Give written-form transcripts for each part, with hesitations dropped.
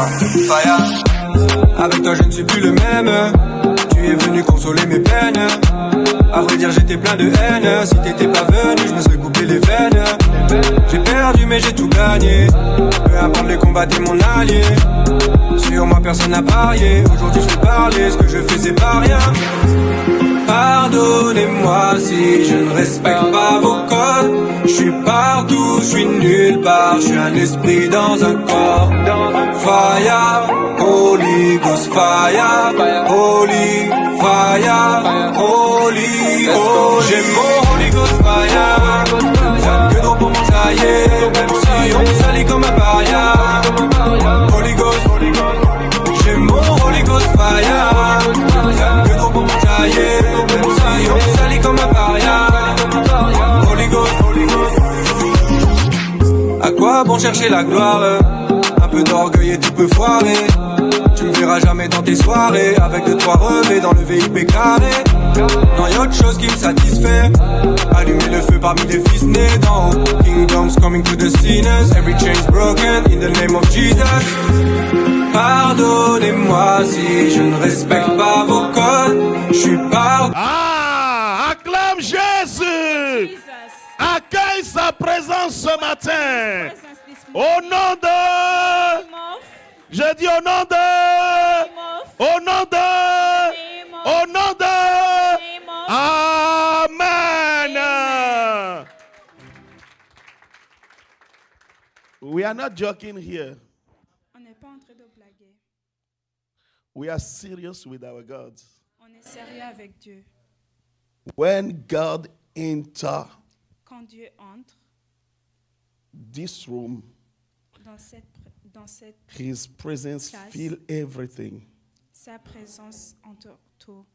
Fire. Avec toi je ne suis plus le même. Tu es venu consoler mes peines. À vrai dire j'étais plein de haine. Si t'étais pas venu je me serais coupé les veines. J'ai perdu mais j'ai tout gagné. Peu importe les combats t'es mon allié. Sur moi personne n'a parié. Aujourd'hui je fais parler, ce que je fais c'est pas rien. Pardonnez-moi si je ne respecte pas vos codes. Je suis partout, je suis nulle part. Je suis un esprit dans un corps. Fire, Holy Ghost fire. Holy fire, Holy, holy. J'ai mon Holy Ghost fire. Ça que d'eau pour m'entailler. Même si on me salit comme un paria. Holy Ghost, j'ai mon Holy Ghost fire. Ça que d'eau pour m'entailler. Même si on me salit comme un paria. Holy Ghost, à quoi bon chercher la gloire? Un peu d'orgueil et tout peut foirer. Tu me verras jamais dans tes soirées avec 2-3 relais dans le VIP carré. Non y'a autre chose qui me satisfait. Allumer le feu parmi les fils nés d'en haut. Kingdoms coming to the sinners. Every chain's broken in the name of Jesus. Pardonnez-moi si je ne respecte pas vos codes. Je suis pas... Ah, acclame Jésus. Accueille sa présence ce matin. Au nom de... Je dis au nom de... Au nom de... Au nom de... Amen. We are not joking here. On n'est pas en train de blaguer. We are serious with our God. On est sérieux avec Dieu. When God enter Quand Dieu entre this room, dans cette His presence place, fill everything. sa présence entoure tout.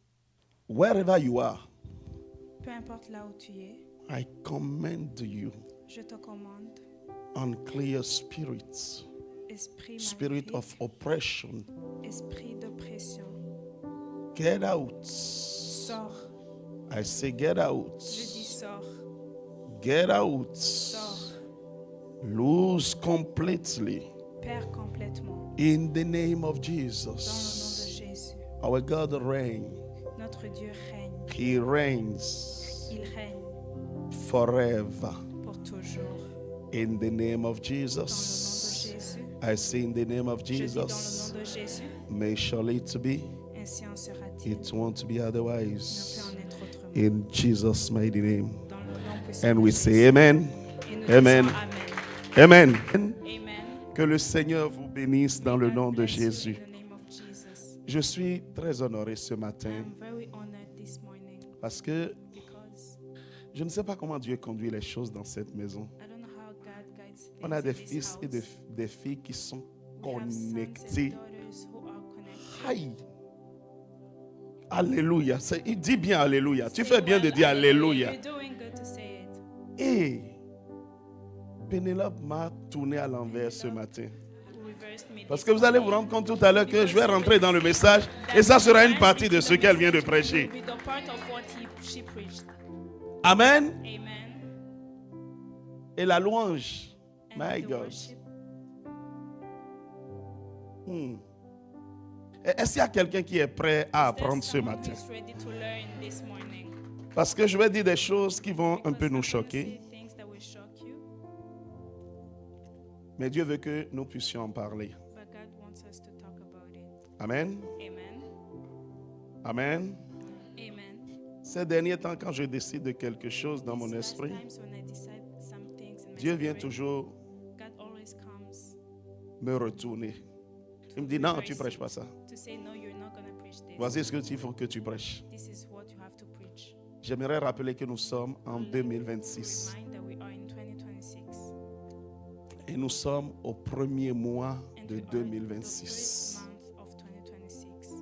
Wherever you are, Peu importe là où tu es, I commend you, je te commande, unclear spirits, esprit spirit maléfique, of oppression, esprit d'oppression, get out. sors. I say get out. Je dis sors, Get out. sors, Lose completely. perds complètement. In the name of Dans le nom de Jesus. Jésus, Our God reigns. notre Dieu règne. He reigns Il règne forever. pour toujours. In the name of Dans le nom de Jesus. Jésus, I say in the name of je dis dans le Jesus. nom de Jésus, May shall it be. ainsi en sera-t-il. It won't be Ne peut otherwise. en être autrement. In Jesus' mighty name. Dans le nom puissant And de we Jésus. say amen. Et nous Amen. disons Amen. Amen. Amen. Que le Seigneur vous bénisse dans le God nom de bless you in Jésus. the name of Jesus. Je suis très honoré ce matin I'm very honored this morning parce que because je ne sais pas comment Dieu conduit les choses dans cette maison. I don't know how God guides things On a des in this fils et house. des filles qui sont We have sons and connectés. daughters who are connected. Aïe. Alléluia. Il dit bien Alléluia. Tu Say fais bien de well, dire Alléluia. You're doing good to say it. Et Pénélope m'a tourné à l'envers ce matin. Reversed me Parce this que vous allez vous morning. rendre compte tout à l'heure que je vais rentrer dans le message et ça sera une partie de ce qu'elle vient de prêcher. Will be the part of what she preached. Amen. Amen. Et la louange. And My the God. worship. Est-ce qu'il y a quelqu'un qui est prêt à Is there apprendre ce someone matin? who's ready to learn this morning? Parce que je vais dire des choses qui vont un peu Because nous I'm gonna choquer. say things that will shock you, Mais Dieu veut que nous puissions en parler. but God wants us to talk about it. Amen. Amen. Amen. Amen. Ces derniers temps, quand je décide de quelque chose dans mon These last esprit, times when I decide some things in my Dieu vient spirit, toujours God always comes me retourner. Il me dit, non, tu ne prêches pas ça. to say, no, you're not going to preach this. Voici ce qu'il faut que tu prêches. This is what you have to preach. J'aimerais rappeler que nous sommes en To 2026. remind that we are in 2026. Et nous sommes au premier mois And de we are in the 2026. first month of 2026.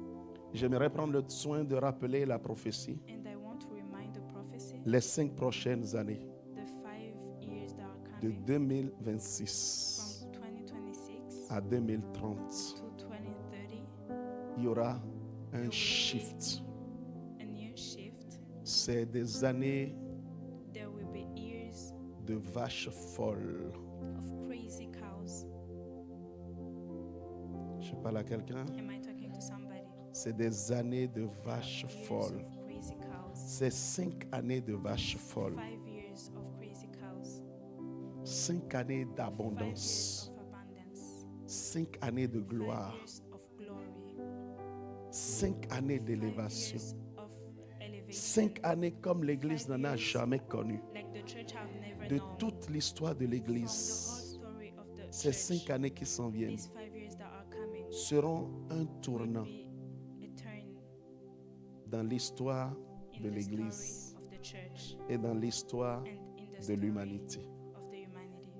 J'aimerais prendre le soin de rappeler la prophétie. And I want to remind the prophecy, Les 5 prochaines années the 5 years that are de coming 2026 from 2026 à 2030. to 2030, Il y aura un shift. a new shift. C'est des années There will be years de vaches folles. of crazy cows. parle à quelqu'un? Am I talking to somebody? C'est des années de vaches Years folles. of crazy cows. C'est 5 années de vaches folles. 5 years of crazy cows. 5 années 5 years d'abondance. of abundance. 5 années de 5 gloire. years of glory. 5 années 5 d'élévation. years of elevation. 5 années comme l'Église n'en a jamais connu. Like the church have never De known. toute l'histoire de From the l'Église, whole story of the ces church, 5 années qui s'en viennent these 5 years that are coming seront un will tournant be a turn dans l'histoire in de the l'Église story of the church et dans l'histoire and in the de story l'humanité. of the humanity.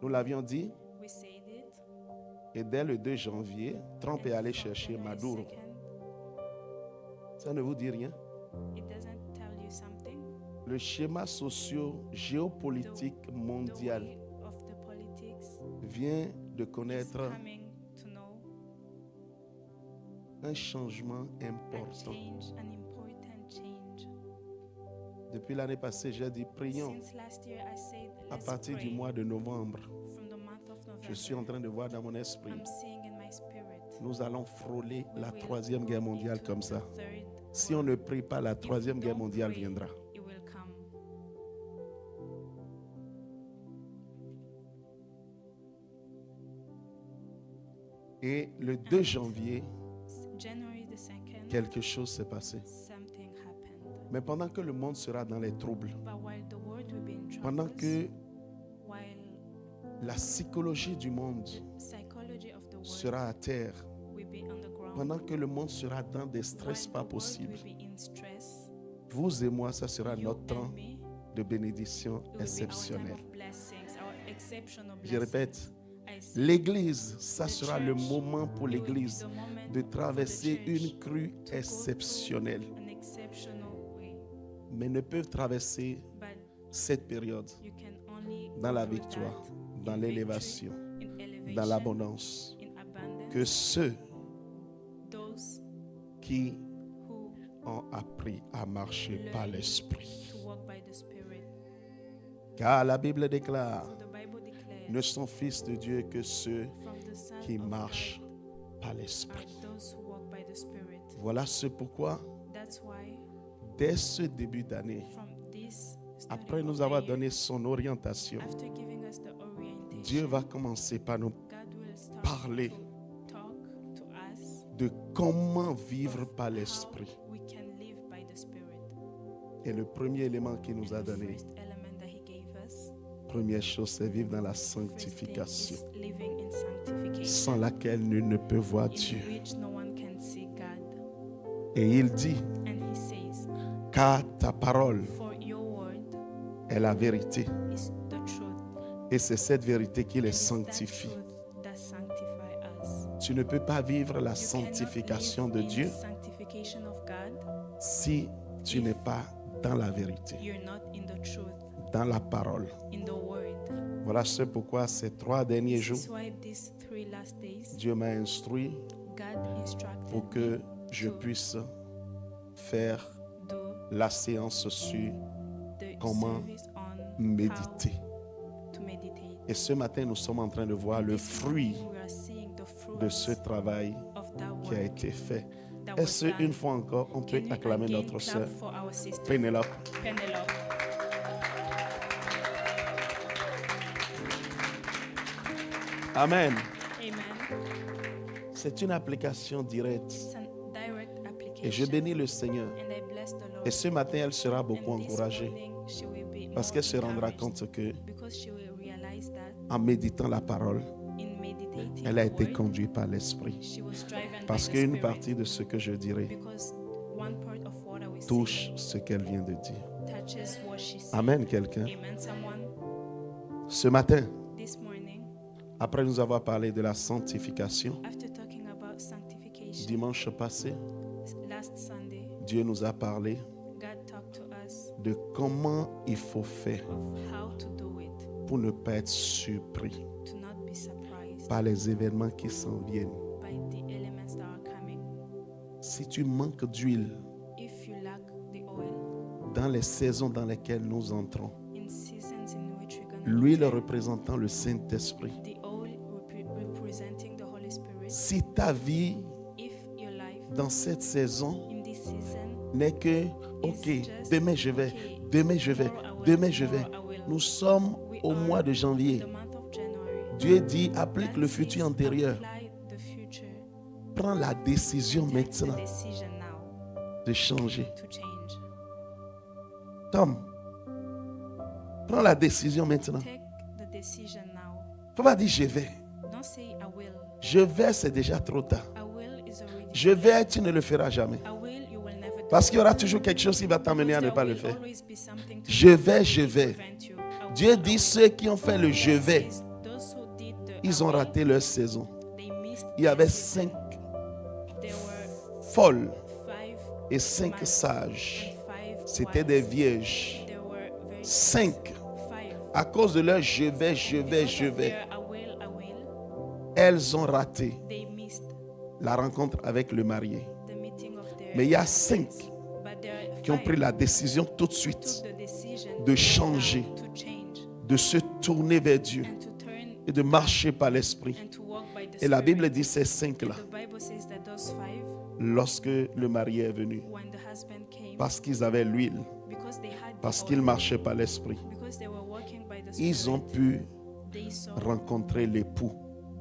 Nous l'avions dit, We said it. et dès le 2 janvier, Trump est and allé from chercher January Maduro. 2nd, Ça ne vous dit rien? it doesn't tell you something. Le schéma socio-géopolitique The mondial way of the politics vient de is connaître coming to know un changement a important. change, an important change. Depuis l'année passée, j'ai dit, prions Since last year, I said, à let's partir du pray mois de novembre. from the month of Je suis en November. train de voir dans mon esprit, I'm seeing in my spirit. nous allons frôler We la will troisième guerre go mondiale into comme the ça. third Si on ne prie pas, la If we troisième guerre don't mondiale pray, viendra. it will come. Et le 2 janvier, January the 2nd, quelque chose s'est passé. something happened. Mais pendant que le monde sera dans les troubles, But while the world will be in pendant troubles, que while la psychologie du monde psychology of the world sera à terre, will be on the ground, pendant que le monde sera dans des stress while pas the world possibles, will be in stress, vous et moi, ça sera you notre temps and me, de bénédiction it will be our time exceptionnelle. of blessings, our exceptional Je blessings. répète, I say, l'Église, ça the sera le church, moment pour it will be l'Église the moment de for the traverser church une crue to go exceptionnelle. through an exceptional way. Mais ne peuvent traverser But cette période you can only dans go la through victoire, that dans in l'élévation, victory, in elevation, dans l'abondance, in abundance. que ceux Those qui who ont appris à marcher par learn l'Esprit. to walk by the Spirit. Car la Bible déclare, For the Bible declares, ne sont fils de Dieu que ceux from the Son qui of marchent God par are l'Esprit. those who walk by the Spirit. Voilà ce pourquoi, That's why dès ce début d'année, from this après starting nous of the avoir year, donné son orientation, after giving us the orientation, Dieu va commencer par nous God will start parler to talk to us de comment vivre par l'Esprit. how we can live by the Spirit. Et le premier élément qu'il nous a And the donné, first element that He gave us, première chose, c'est vivre dans la first thing sanctification, is living in sanctification, sans laquelle nul ne peut voir in Dieu. which no one can see God. Et il dit, And He says, car ta parole for your word est la vérité. is the truth. Et c'est cette vérité qui les And it's that sanctifie. truth that sanctify us. Tu ne peux pas vivre la You cannot sanctification live de in Dieu sanctification of God. si tu n'es pas dans la vérité, You're not in the truth, dans la parole. in the word. Voilà ce pourquoi ces 3 derniers This jours, is why these 3 last days, Dieu m'a instruit God instructed pour que je puisse faire do la séance sur the comment service on méditer. how to meditate. Et ce matin, nous sommes en train de voir le This fruit morning we are seeing the fruits de ce travail of that qui a work été fait. that was Est-ce done. une fois encore, on peut Can we acclamer again notre clap sœur for our sister Pénélope? Penelope? Amen. Amen. C'est une application directe. It's a direct Et je application. bénis le Seigneur. And I bless the Lord. Et ce matin, elle sera beaucoup And this encouragée morning she will be parce more qu'elle se rendra encouraged compte que because she will realize that en méditant la parole, in meditating elle a the été word, conduite par l'Esprit. she was driven Parce by the qu'une Spirit. partie de ce que je dirai Because one part of what I will say touche ce qu'elle vient de dire. touches what she said. Amen, quelqu'un. Amen. Someone Ce matin, this morning, après nous avoir parlé de la sanctification, after talking about sanctification, dimanche passé, last Sunday, Dieu nous a parlé God talked to us de comment il faut faire of how to do it, pour ne pas être surpris to not be surprised par les événements qui s'en viennent. by the elements that are coming. Si tu manques d'huile If you lack the oil dans les saisons dans lesquelles nous entrons, in seasons in which we're going to l'huile représentant le Saint-Esprit, the oil representing the Holy Spirit, Si ta vie If your life dans cette saison in this season n'est que, ok, demain je vais, demain je vais, demain je vais. Nous sommes au mois de janvier. the month of January, Dieu dit, applique that le says futur antérieur. apply the future. Prends la décision Take the maintenant decision now de changer. to change. Tom, prends la décision maintenant. Take the decision now. Faut pas dire je vais. Don't say I will. Je vais, c'est déjà trop tard. I will is already. Je vais, tu ne le feras jamais. I will, you will never do Parce it. qu'il y aura toujours quelque chose qui va t'amener à ne There pas le will faire. always be something to Je vais, je vais. prevent you. I will, Dieu dit, ceux qui ont fait le je vais, says those who did the ils I ont will, raté leur saison. they missed Il y their avait season. 5 There were folles 5 et 5 mice sages. and 5 C'était wise. des vierges. There were very 5. 5. À cause de leur je vais, je vais, je vais, I will, elles ont raté they missed la rencontre avec le marié. the meeting of their Mais il y a husbands. 5 But there are qui ont 5 pris la décision tout de took suite the decision de now changer, to change de se tourner vers Dieu and to turn et de marcher par l'esprit. and to walk by the Et la Spirit. Bible dit ces 5-là, The Bible says that those 5, lorsque le marié est venu, when the husband came, parce qu'ils avaient l'huile, because they had the parce oil, qu'ils marchaient par l'esprit, because they were walking by the ils Spirit, ont pu they saw, rencontrer l'époux.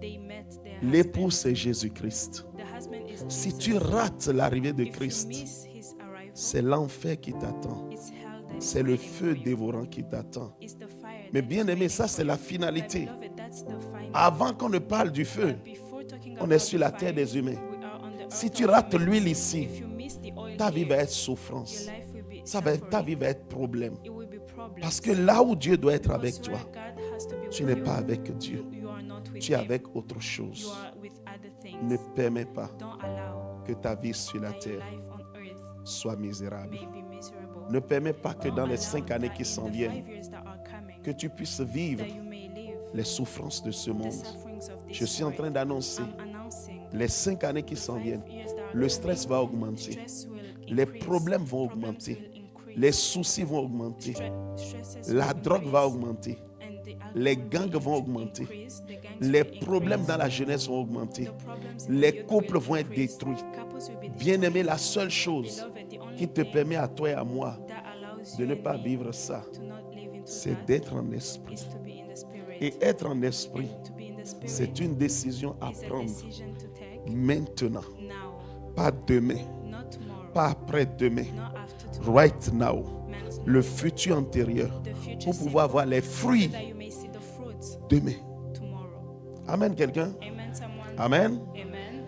they met their L'époux, husband. c'est Jésus-Christ. The husband is Si Jesus. tu rates l'arrivée de If you Christ, miss his arrival, c'est l'enfer qui t'attend. it's hell that is C'est le waiting feu for you. dévorant qui t'attend. It's the fire Mais that bien is aimé, waiting ça for c'est you. la But finalité. beloved, that's the final. Avant qu'on ne parle du feu, But before talking on about est sur the la terre fire, des humains. we are on the Si earth tu of rates humans. l'huile ici, If you miss the oil ta vie here, va être your souffrance. life will be Ta suffering. vie va être problème. It will be problems. Parce que là où Dieu doit être Because avec where toi, God has to be tu with n'es you, pas avec Dieu. you are not with Tu es him. avec autre You chose. are with other things. Ne permets pas Don't allow que ta vie sur la that your terre life on earth soit misérable. may be miserable. Ne permets pas que Don't dans les allow 5 années that qui in s'en the viennent, 5 years that are coming, que tu puisses vivre that you may live les souffrances de ce the monde. sufferings of this Je suis en train world. d'annoncer I'm announcing les 5 années qui the s'en 5 viennent. years that are Le coming, stress va augmenter. stress will Les increase, problèmes vont problems augmenter. will increase, Les soucis vont augmenter. stresses La will drogue va increase, augmenter. and the alcohol Les will gangs vont augmenter. increase, the gangs Les will problèmes increase, dans la jeunesse vont augmenter. the problems in Les the youth couples will vont être increase, détruits. couples will be Bien-aimé, destroyed. la seule chose Beloved, the only qui te thing permet à toi et à moi that allows de you ne and pas me vivre ça, to not live into c'est that d'être en esprit. is to be in the spirit. Et être en esprit, And to be in the spirit c'est une décision à is a prendre decision to take maintenant, now, pas demain, not tomorrow, pas après-demain, not after tomorrow, right now, meant le futur antérieur, the future pour pouvoir voir les so fruits that you may see the fruits demain. tomorrow. Amen, quelqu'un? Amen, someone. Amen. Amen.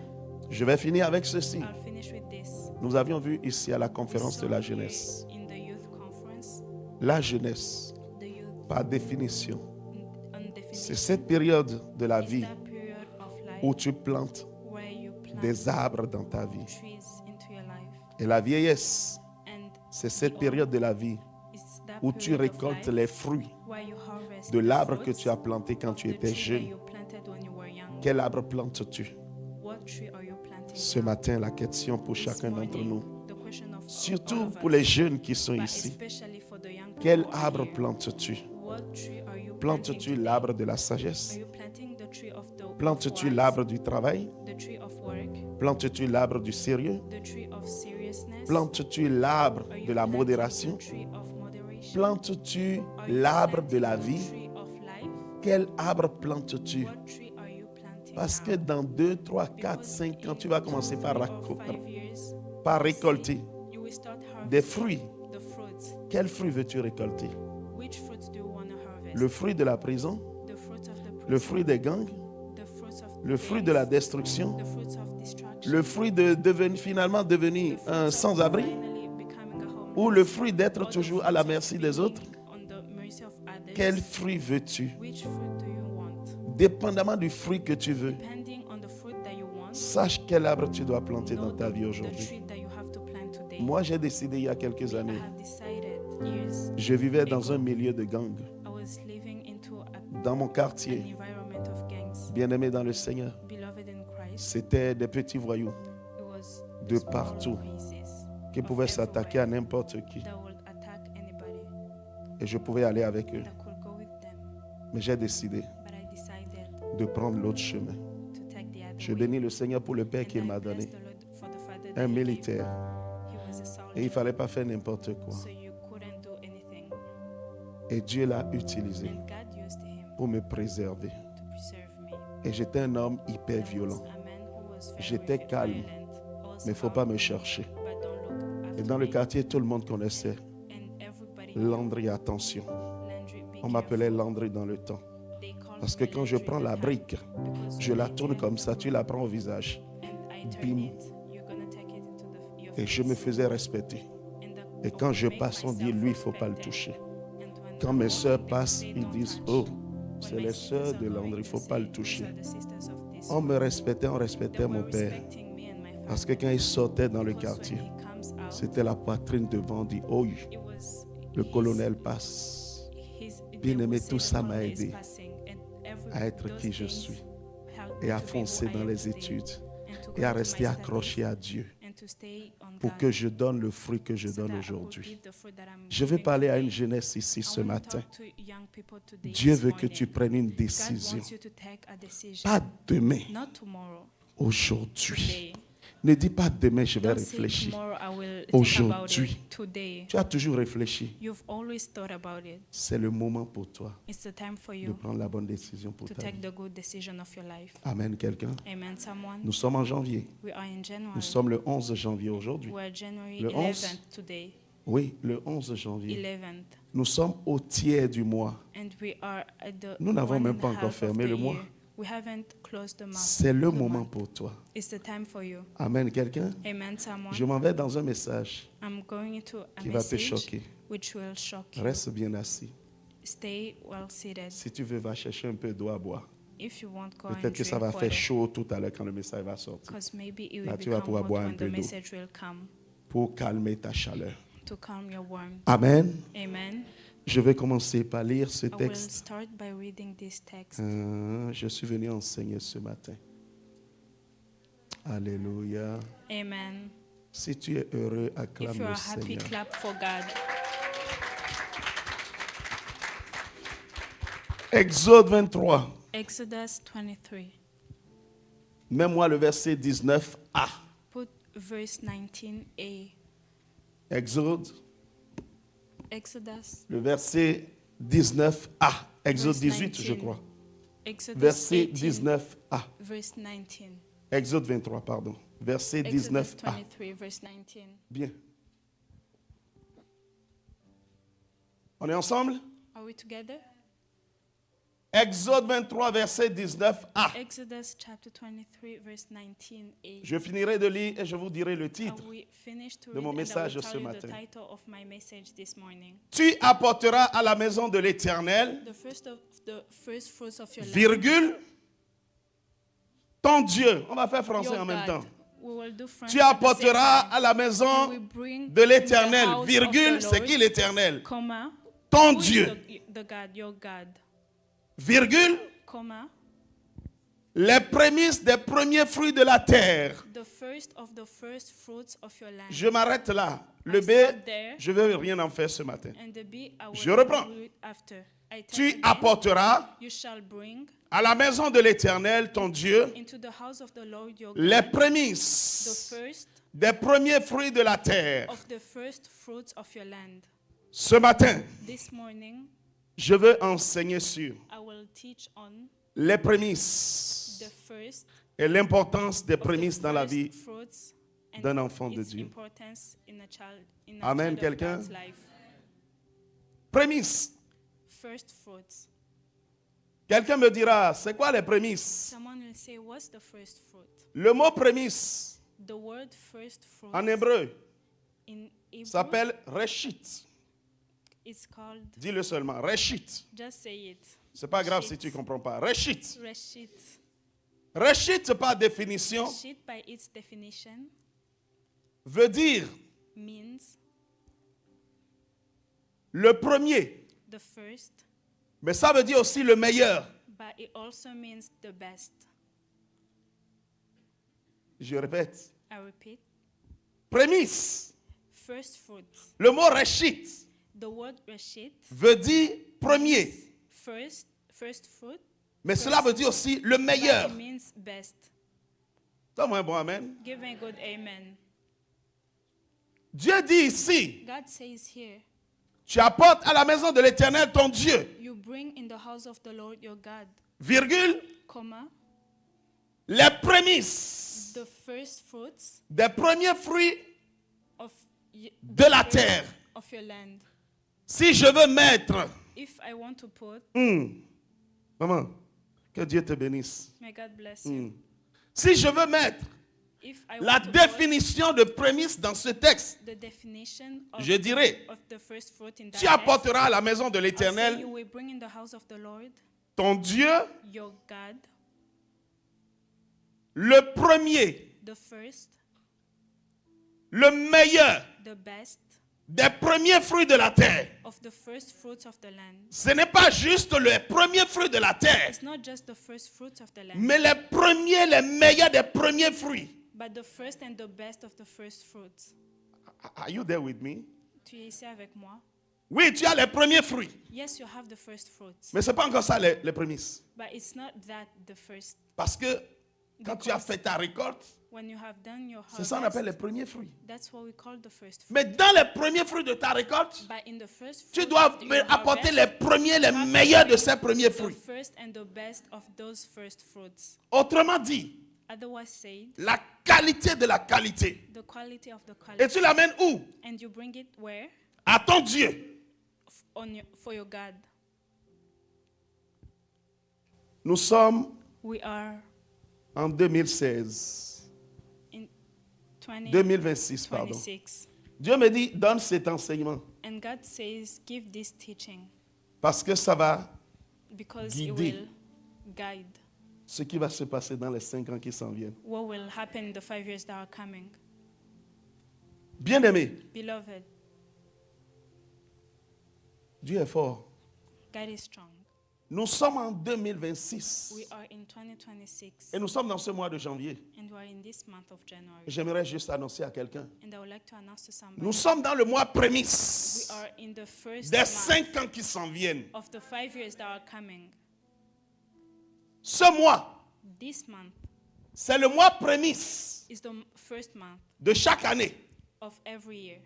Je vais finir avec ceci. I'll finish with this. Nous avions vu ici à la We conférence de saw la here jeunesse. in the youth conference, La jeunesse, the youth par définition, on c'est definition cette période de la is vie that period of life où tu plantes where you plant des arbres dans ta vie. trees into your life, Et la vieillesse, and c'est cette période de la vie it's that où tu period of récoltes life les fruits where you harvest de the l'arbre que fruits tu as planté quand of tu the étais tree that jeune. you planted when you were young. Quel arbre plantes-tu? What tree are you planting Ce now? matin, la question pour This chacun d'entre morning, nous, the question of all surtout of pour us, les jeunes qui sont but ici, especially for the young people quel who are arbre here. plantes-tu? What tree are you planting Plantes-tu today? l'arbre de la Are sagesse? you planting the tree of the Plantes-tu wise, l'arbre du travail? the tree of work, Plantes-tu l'arbre du sérieux? the tree of seriousness? Plantes-tu l'arbre Are you de la planting modération? the tree of moderation? Plantes-tu Are you l'arbre de planting la the vie? tree of life? Quel arbre plantes-tu? What tree are you planting Parce que now? dans 2, 3, 4, Because 5, quand in tu vas commencer 2, par, 3 or 5 years, par récolter you will start des harvesting fruits, the fruits. quels fruits veux-tu récolter? Which fruits do you want to harvest? Le fruit de la prison? The fruits of the Le prison, fruit des gangs? the fruits of Le fruit de la gangs, destruction? the fruits of destruction, Le fruit de finalement devenir the un fruits of sans-abri? finally becoming a homeless, Ou le fruit d'être or the toujours à la fruits of merci des autres? being on the mercy of others. Quel fruit veux-tu? Which fruit do you want? Dépendamment du fruit que tu veux, Depending on the fruit that you want, sache quel arbre tu dois planter know dans ta vie the aujourd'hui. tree that you have to plant today. Moi, j'ai décidé il y a quelques I années, have decided years je vivais dans un milieu de gangs, I was living into dans mon an quartier, environment of gangs. bien-aimé dans le Seigneur. Beloved in Christ, C'était des petits voyous it was de small partout pieces qui pouvaient s'attaquer à n'importe qui. that would attack anybody Et je pouvais aller avec eux. that could go with them. Mais j'ai décidé But I decided de prendre l'autre chemin. to take the other Je bénis le Seigneur pour le Père qu'il m'a donné. Un militaire. Et il ne fallait pas faire n'importe quoi. Et Dieu l'a utilisé pour me préserver. Et j'étais un homme hyper violent. J'étais calme, mais il ne faut pas me chercher. Et dans le quartier, tout le monde connaissait Landry, attention. On m'appelait Landry dans le temps. Parce que quand je prends la brique, je la tourne comme ça, tu la prends au visage. Bim. Et je me faisais respecter. Et quand je passe, on dit, lui, il ne faut pas le toucher. Quand mes soeurs passent, ils disent, oh, c'est les soeurs de Landry, il ne faut pas le toucher. On me respectait, on respectait mon père. Parce que quand il sortait dans le quartier, c'était la poitrine devant, on dit, oh, le colonel passe. Bien aimé, tout ça m'a aidé à être qui je suis et à foncer dans les études et à rester accroché à Dieu pour que je donne le fruit que je donne aujourd'hui. Je vais parler à une jeunesse ici ce matin. Dieu veut que tu prennes une décision. Pas demain, aujourd'hui. Ne dis pas demain, je vais réfléchir. Aujourd'hui, tu as toujours réfléchi. C'est le moment pour toi de prendre la bonne décision pour ta vie. Amen, quelqu'un. Nous sommes en janvier. Nous sommes le 11 janvier aujourd'hui. Le 11. Oui, le 11 janvier. Nous sommes au tiers du mois. Nous n'avons même pas encore fermé le mois. C'est le moment pour toi. Amen, quelqu'un. Je m'en vais dans un message qui va te choquer. Reste bien assis. Si tu veux, va chercher un peu d'eau à boire. Peut-être que ça va faire chaud tout à l'heure quand le message va sortir. Là, tu vas pouvoir boire un peu d'eau pour calmer ta chaleur. Amen. Je vais commencer par lire ce texte. Je suis venu enseigner ce matin. Alléluia. Amen. Si tu es heureux, acclame If you le are happy, Seigneur. clap for God. Exode 23. Exodus 23. Mets-moi le verset 19a. Put verse 19a. Exode, Exodus. le verset 19a. Exode Verse 18, 19. je crois. Exodus Verset 18, 19a. verse 19. Exode 23, pardon. Verset Exodus 19a. 23, verse 19. Bien. On est ensemble? Are we together? Exode 23, verset 19a. Exodus chapter 23, verse 19a. Je finirai de lire et je vous dirai le titre. Are we finished to de read mon and I message will ce tell you matin. the title of my message this morning. Tu apporteras à la maison de l'Éternel, The first fruits of your land. virgule, ton Dieu. On va faire français Your en même God. temps. We will do French Tu at the same apporteras time. à la And we maison bring de in the l'Éternel, house of virgule, the c'est Lord, qui l'Éternel? comma, Ton who is Dieu, the God, your God, virgule, comma, les prémices des premiers fruits de la terre. the first of the first fruits of your land. Je m'arrête là. Le I B, stop there. je ne vais rien en faire ce matin. And the B, I will Je reprends. do it after. I tell Tu again, apporteras you shall bring à la maison de l'Éternel, ton Dieu, into the house of the Lord your les God the prémices first des premiers fruits de la terre. of the first fruits of your land. Ce matin, This morning, je veux enseigner sur I will teach on les prémices the first et l'importance des of the prémices dans la first vie fruits and d'un enfant de its Dieu. importance in a Amen, child of quelqu'un? God's life. Prémices. First fruits. Quelqu'un me dira, c'est quoi les prémices? Someone will say, what's the first fruit? Le mot prémisse The word first fruit en hébreu in Hebrew s'appelle reshit. is called, Dis-le seulement, reshit. just say it, C'est pas grave si Reshit. tu ne comprends pas. Reshit. Reshit. Reshit, par définition, Reshit, by its definition, veut dire means le premier. the first, Mais ça veut dire aussi le meilleur. but it also means the best. Je répète. I repeat, Prémisse. first fruits. Le mot reshit The word reshit, veut dire premier. first fruit, Mais cela veut dire aussi le but meilleur. it means best. Donne-moi un bon amen. Give me a good amen. Dieu dit ici, God says here, tu apportes à la maison de l'Éternel ton Dieu, you bring in the house of the Lord your God, virgule, comma, les prémices the first fruits des premiers fruits of de la terre. of your land. Si je veux mettre, If I want to put, maman, que Dieu te bénisse. may God bless you. Si je veux mettre If I la want to put définition de prémices dans ce texte, the definition of, je dirais, of the first fruit in that tu text, apporteras à la maison de I'll say l'Éternel you will bring in the house of the Lord ton Dieu, your God, le premier, the first, le meilleur the best des premiers fruits de la terre. of the first fruits of the land. Ce n'est pas juste le premier fruit de la terre, It's not just the first fruits of the land, mais les premiers, les meilleurs des premiers fruits. but the first and the best of the first fruits. Are you there with me? Tu es ici avec moi? Oui, tu as les premiers fruits, Yes, you have the first fruits, mais ce n'est pas encore ça les prémices. but it's not that the first. Parce que quand tu as fait ta récolte, When you have done your c'est ça qu'on appelle les harvest, premiers fruits. that's what we call the first fruit. Mais dans les premiers fruits de ta récolte, But in the first tu fruit dois of your apporter harvest, les premiers, les meilleurs de ces premiers the fruits. first and the best of those first fruits. Autrement dit, Otherwise said, la qualité de la qualité. the quality of the Et quality. tu l'amènes où? And you bring it where? À ton Dieu. For your God. Nous sommes We are en 2016. in 2026, pardon. 2026. Dieu me dit, donne cet enseignement. And God says, give this teaching Parce que ça va because Guider. it will guide ce qui va se passer dans les 5 ans qui s'en viennent. what will happen in the 5 years that are coming. Bien-aimé, Beloved, Dieu est fort. God is strong. Nous sommes en 2026. We are in 2026 Et nous sommes dans ce mois de janvier. and we are in this month of January. J'aimerais juste annoncer à quelqu'un. And I would like to announce to somebody, Nous sommes dans le mois we prémisse are in the first des month 5 ans qui s'en viennent. of the 5 years that are coming. Ce mois, This month c'est le mois prémisse is the first month de chaque année. of every year.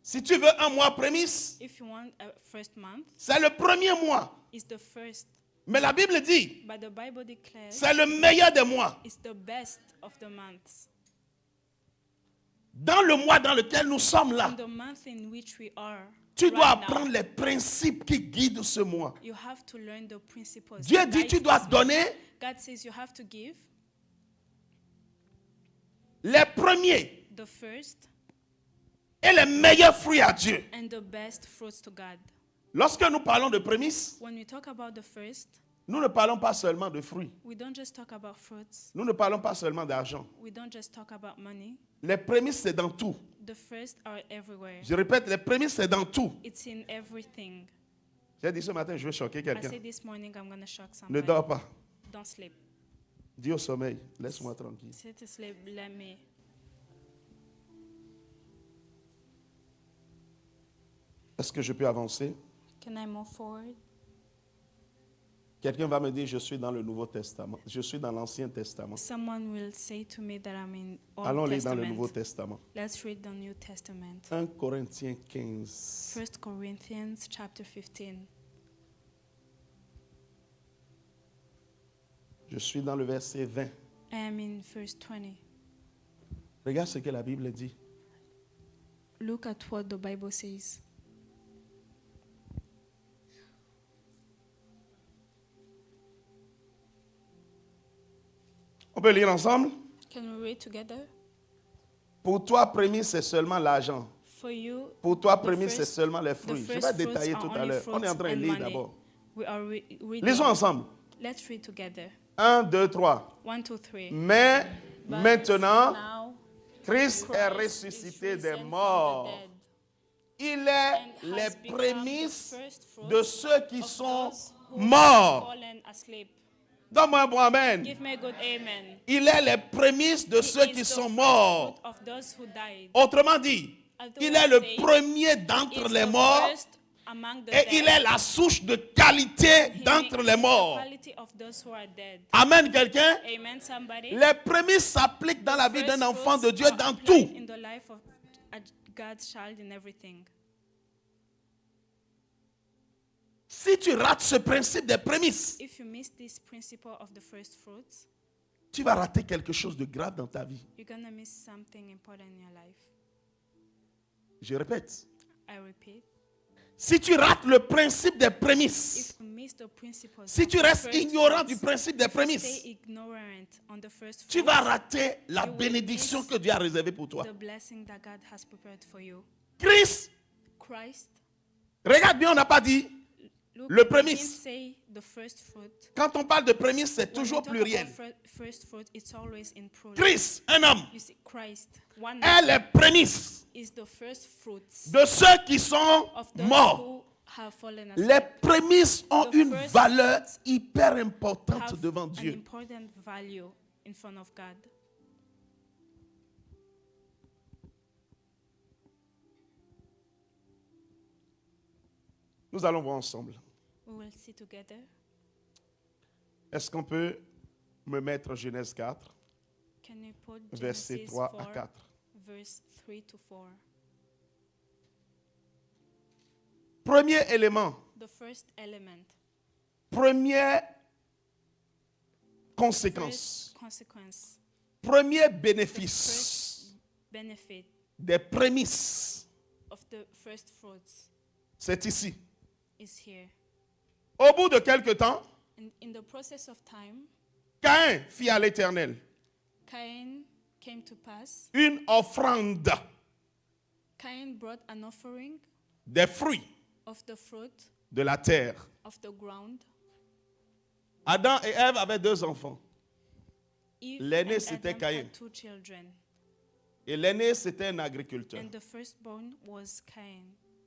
Si tu veux un mois prémisse, If you want a first month, c'est le premier mois. it's the first. Mais la Bible dit, But the Bible declares c'est le meilleur des mois. it's the best of the months. Dans le mois dans lequel nous sommes là, In the month in which we are, tu dois right now, apprendre les principes qui guident ce mois. you have to learn the principles. Dieu that dit, guide tu dois this month. donner God says you have to give les premiers the first et les meilleurs fruits à Dieu. and the best fruits to God. Lorsque nous parlons de prémices, When we talk about the first, nous ne parlons pas seulement de fruits. we don't just talk about fruits. Nous ne parlons pas seulement d'argent. We don't just talk about money. Les prémices, c'est dans tout. The first are everywhere. Je répète, les prémices, c'est dans tout. It's in everything. J'ai dit ce matin, je vais choquer I quelqu'un. said this morning I'm going to shock Ne somebody. dors pas. Don't sleep. Dis au sommeil, laisse-moi tranquille. Sit to sleep, let me. Est-ce que je peux avancer? Can I move forward? Quelqu'un va me dire, je suis dans le Nouveau Testament. Je suis dans l'Ancien Testament. Someone will say to me that I'm in Old Allons lire dans le Testament. Nouveau Testament. Let's read the New Testament. 1 Corinthiens 15. 1 Corinthians chapter 15. Je suis dans le verset 20. I am in verse 20. Regarde ce que la Bible dit. Look at what the Bible says. On peut lire ensemble? Can we read together? Pour toi, prémisse, c'est seulement l'argent. For you, Pour toi, the prémisse, c'est first- seulement les the fruits. Je first vais fruits détailler are tout à only l'heure. On est en fruits train de and lire money. d'abord. We are reading. Lisons ensemble. Let's read together. 1, 2, 3. 1, 2, 3. Mais But maintenant, now, Christ est Christ ressuscité is des risen from morts. the dead Il est and les has become prémices the first fruits de ceux qui of sont those who morts. have fallen asleep. Donne-moi un bon amen. Give me a good amen. Il est les prémices de He ceux is qui the sont first morts. fruit of those who died. Autrement dit, il est le premier d'entre Is les the morts first among the Et dead. il est la souche de qualité He d'entre makes les the morts. quality of those who are dead. Amen, quelqu'un? Amen, somebody. Les prémices s'appliquent dans la vie d'un First enfant de fruits Dieu are dans applied tout. in the life of a God's child in everything. Si tu rates ce principe des prémices, If you miss this principle of the first fruits, tu vas rater quelque chose de grave dans ta vie. you're going to miss something important in your life. Je répète. I repeat, Si tu rates le principe des prémices, if you miss the principles si of tu the restes first ignorant du fruits, principe des if you prémices, stay ignorant on the first tu fruits, vas rater la you will bénédiction miss que Dieu a réservée pour toi. the blessing that God has prepared for you. Christ, Christ, regarde bien, on n'a pas dit look, le we prémisse. didn't say the first fruit. Quand on parle de prémices, c'est When toujours we talk pluriel. about first fruit, it's always in plural. Christ, un homme, You see, Christ, one est les prémices is the first fruits de ceux qui sont of those morts. who have fallen Les asleep. prémices ont The une first valeur fruits hyper importante Have devant an Dieu. important value in front of God. Nous allons voir ensemble. We will see together. Est-ce qu'on peut me mettre Genèse 4, Can you put versets Genesis 3 à 4, 4? verse 3 to 4? Premier élément, The first element, première conséquence, first consequence, premier the bénéfice first benefit des prémices, of the first fruits c'est ici. is here. Au bout de quelque temps, And in the process of time, Caïn fit à l'Éternel Cain came to pass. une offrande Cain brought an offering des fruits of the fruit de la terre. of the ground. Adam et Ève avaient 2 enfants. Eve L'aîné, and c'était Adam Caïn. had 2 children, Et l'aîné, c'était un agriculteur. and the firstborn was Cain.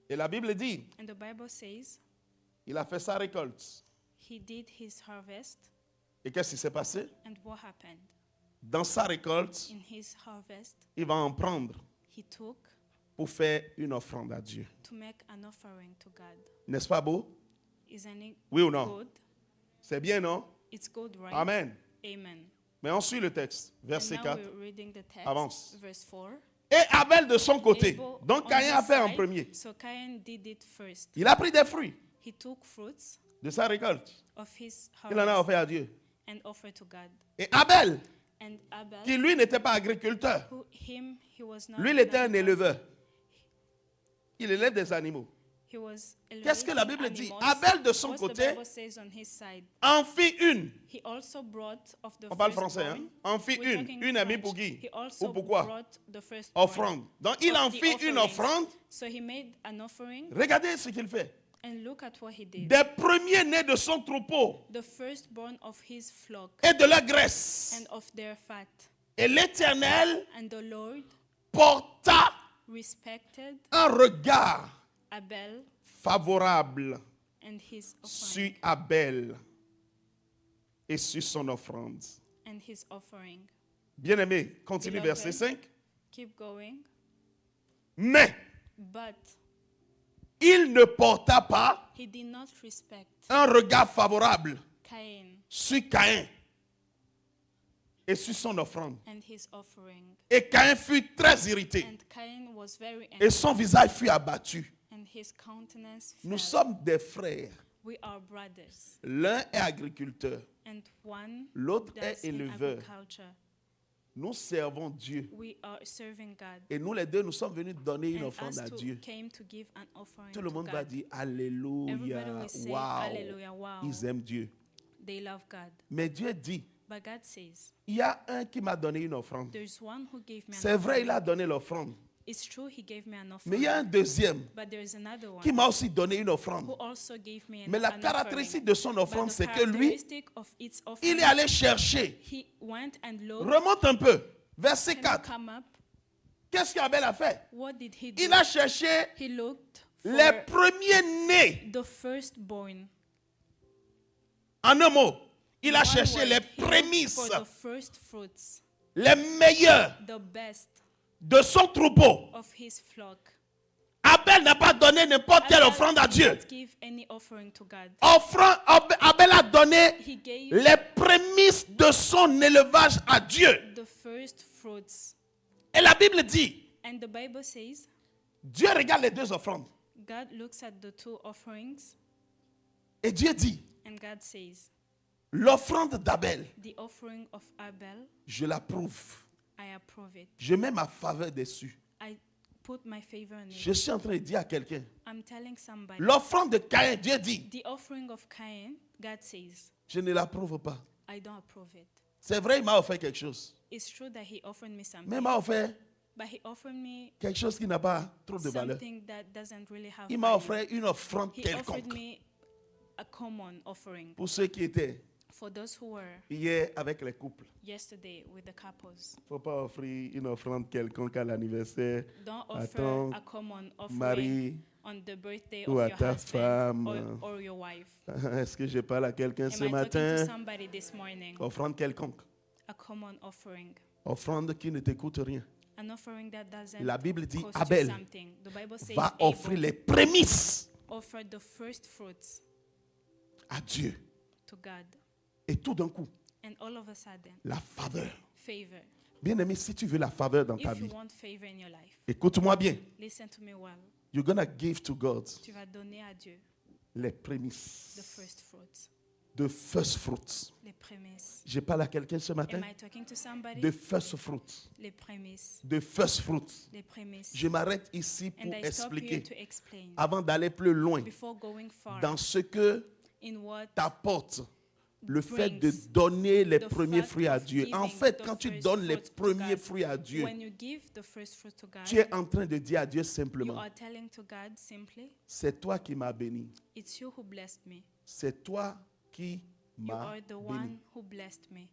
Et la Bible dit, And the Bible says il a fait sa récolte. he did his harvest, Et qu'est-ce qui s'est passé? and what happened? Dans sa récolte, In his harvest, il va en prendre he took pour faire une offrande à Dieu. to make an offering to God. N'est-ce pas beau? Isn't it Oui ou non? good? C'est bien, non? It's good, right? Amen. Amen. Mais on suit le texte, verset And now 4. we're reading the text, Avance. verse 4. Et Abel de son côté. Abel, Donc on Caïn a his fait en side, premier. So Cain did it first. Il a pris des fruits He took fruits de sa récolte. of his Il en a harvest offert à Dieu. and offered to God. Et Abel, And Abel, qui lui n'était pas agriculteur, he was not lui il an était un agriculture. éleveur. Il élève des animaux. He was Qu'est-ce que la elevating Bible dit? animals. Abel de son What côté the Bible says on his side. en fit une. He also brought of the On parle français, hein? firstborn. En fit We're une. talking Une est mise French. pour qui? He also Ou pourquoi? brought the firstborn Offrande. Donc il of en the fit une offerings. offrande. So he made an offering, Regardez ce qu'il fait. and look at what he did. Des premiers-nés de son troupeau The firstborn of his flock et de la graisse. and of their fat. Et l'Éternel And the Lord porta respected un regard Abel favorable and his sur offering. Abel et sur son offrande. And his offering. Bien-aimé, continue Beloved. verset 5. Keep going. Mais But il ne porta pas he did not respect un regard favorable Cain sur Caïn et sur son offrande. and his offering. Et Caïn fut très irrité And Cain was very et angry, son visage fut abattu. and his countenance Nous fell. sommes des frères. We are brothers, L'un est agriculteur, and one l'autre does est in éleveur. agriculture. Nous servons Dieu. We are serving God. Et nous les deux, nous sommes venus donner une And offrande us à two Dieu. came to give an offering Tout le to monde va God. dire Everybody Alléluia, will say, wow. Hallelujah, wow. Ils aiment Dieu. They love God. Mais Dieu dit, But God says, il y a un qui m'a donné une offrande. there's one who gave me an C'est vrai, offering. il a donné l'offrande. It's true he gave me an Mais offering. il y a un deuxième But there's another one qui m'a aussi donné une offrande. who also gave me Mais la an caractéristique offering. de son But offrande, the c'est que lui, characteristic of its il offering, est allé chercher. he went and looked. Remonte un peu. Verset Can you 4. come up? Qu'est-ce qu'Abel a fait? What did he do? Il a cherché He looked for les premiers-nés. the firstborn. En un mot, il a One cherché word, les he looked prémices, for the first fruits, les meilleurs the best de son troupeau. of his flock. Abel Abel n'a pas donné n'importe quelle offrande à did Dieu. not give any offering to God. Abel a donné He gave les prémices de son élevage à Dieu. the first fruits. Et la Bible dit, And the Bible says, Dieu regarde les deux offrandes. God looks at the two offerings Et Dieu dit, and God says, l'offrande d'Abel, the offering of Abel, je l'approuve. I approve it. Je mets ma faveur dessus. I put my favor on Je it. suis en train de dire à quelqu'un, I'm telling somebody. l'offrande de Caïn, Dieu dit, The offering of Cain, God says, je ne l'approuve pas. I don't approve it. C'est vrai, il m'a offert quelque chose. It's true that he offered me Mais something, il m'a offert but he offered me quelque chose qui n'a pas trop de valeur. something that doesn't really have Il m'a value. offert une offrande He offered quelconque. me a common offering Pour ceux qui étaient for those who were hier avec les couples. yesterday with the couples. Il ne faut pas offrir une offrande quelconque à l'anniversaire, Don't à offer ton a common offering mari. on the birthday ou of à your ta husband femme. or your wife. Est-ce que je parle à quelqu'un ce Am I talking to matin? somebody this morning? Offrande quelconque. A common offering. Offrande qui ne te coûte rien. An offering that doesn't La Bible dit, cost you Abel something. The Bible says va offrir Abel les prémices offered the first fruits à Dieu. to God. Et tout d'un coup, And all of a sudden, la faveur. favor. Bien-aimé, si tu veux la faveur dans ta If you vie, want favor in your life, écoute-moi bien. listen to me well. You're gonna give to God Tu vas donner à Dieu les the prémices. first fruits, The first fruits. les prémices. Je parle à quelqu'un ce matin. Am I talking to somebody? The first fruits. Les prémices, The first fruits. les prémices. Je m'arrête ici pour And I stop here expliquer, to explain avant d'aller plus loin, before going far dans ce que in what t'apporte le fait de brings donner les the premiers fact fruits à of Dieu. En giving fait, the quand tu first donnes les fruit to premiers God. fruits à Dieu, When you give the first fruit to God, tu es en train de dire à Dieu you simplement, are telling to God simply, c'est toi qui m'as béni. it's you who blessed me. C'est toi qui You m'as are the béni. one who blessed me.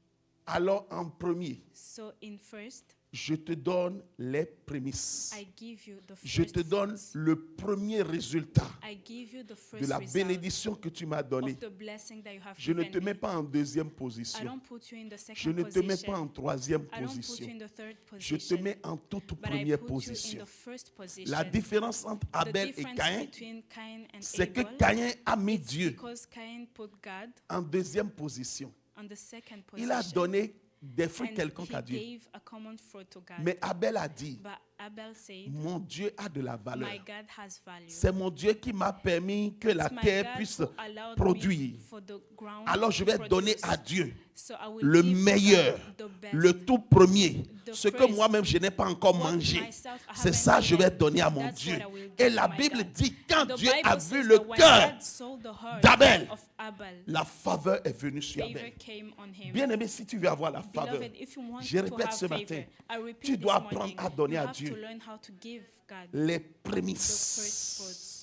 Alors en premier, So in first, je te donne les prémices. I give you the Je first te donne fruits. le premier résultat I give you the de first la result bénédiction que tu m'as donnée. of the blessing that you have Je ne given te mets me. pas en deuxième I position. don't put you in the second Je ne te mets position. pas en troisième I don't put you position. in the third Je position. te mets en toute But I première put you in position. the first position. La différence entre The Abel et difference Caïn, between Cain and c'est que Abel, Caïn a mis Dieu because Cain put God en deuxième position. on the second Il a position. donné des fruits And quelconques à he Dieu. gave a common fruit to God. Mais Abel a dit, But Abel said, mon Dieu a de la valeur. my God has value. C'est mon Dieu qui m'a permis que la It's my terre God puisse who allowed produire. me for the ground Alors je to vais donner produce. à Dieu So I will le give to meilleur, God the best. le tout premier, The ce que first, moi-même je n'ai pas encore what mangé. myself I C'est haven't ça que je vais eaten. donner à mon That's Dieu. what I will give Et to la my Bible God. dit, quand The Dieu Bible a says vu le that when cœur God saw the heart d'Abel, of Abel, la faveur est venue sur favor Abel. came on him. Bien-aimé, si tu veux avoir la faveur, Beloved, if you want je to répète have ce favor, matin, I repeat tu this dois morning, apprendre à donner you à have Dieu to learn how to give God les the first prémices. fruits.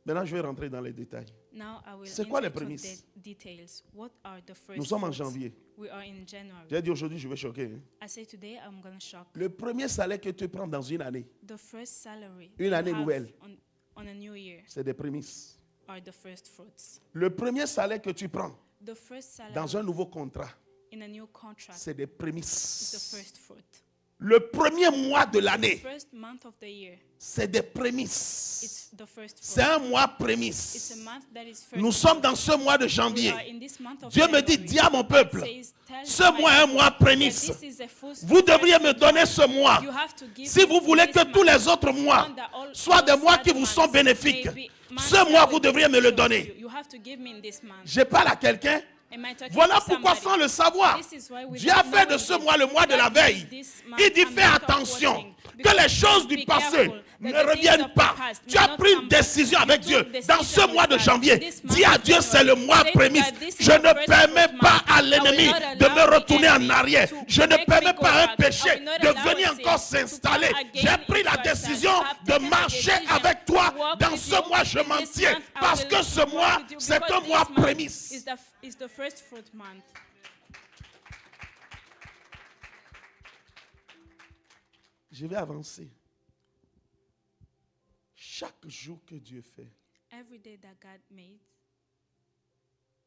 Maintenant, je vais rentrer dans les détails. Now I will C'est quoi les enter to prémices? the details. What are the first Nous sommes en fruits? janvier. We are in January. J'ai dit aujourd'hui, je vais choquer. Hein. I say today I'm going to shock. Le premier salaire que tu prends dans une année, The first salary Une you année have nouvelle. on a new year c'est des prémices. are the first fruits. Le premier salaire que tu prends The first salary dans un nouveau contrat, in a new contract c'est des is the prémices. first fruit. Le premier mois de l'année, First month of the year, c'est des prémices. it's the first C'est fruit. un mois It's a prémisse. month that is first. Nous sommes dans ce mois de We janvier. are in this month of Dieu me dit, January. dis à mon peuple, Says, tell ce my mois est un people mois that prémisse. this is a first Vous devriez fruit. me donner ce mois. You have to give Si vous voulez this que tous month. les autres If you mois want that all soient des mois qui other vous sont months bénéfiques, may be months ce that mois, will vous devriez me benefit le donner. you. You have to give me in this month. Je parle à quelqu'un. Am I talking Voilà to pourquoi, somebody? sans le savoir, This is why we Dieu a don't fait know de ce it. mois le mois de la God made veille. this month Il dit, a fais month of attention watching. que Because les choses du be passé careful ne that the things reviennent of the pas. past Tu may as not pris come une back. décision You avec took Dieu. decision Dans ce with mois de God. janvier, This dis month à of Dieu, c'est le January, mois say to prémisse. God, this is Je the ne first permets fruit pas month. à I will l'ennemi not de allow me the retourner en enemy arrière. to Je ne make me permets go pas à un back. I péché will not de allow venir a encore sin to s'installer. come again J'ai pris la into our décision side. I have de taken a marcher decision avec to toi walk dans with ce you. mois. Je In m'en this tiens month, I parce will que ce walk mois, with you c'est because un this mois month prémisse. is the first fruit month. Je vais avancer. Chaque jour que Dieu fait, Every day that God made,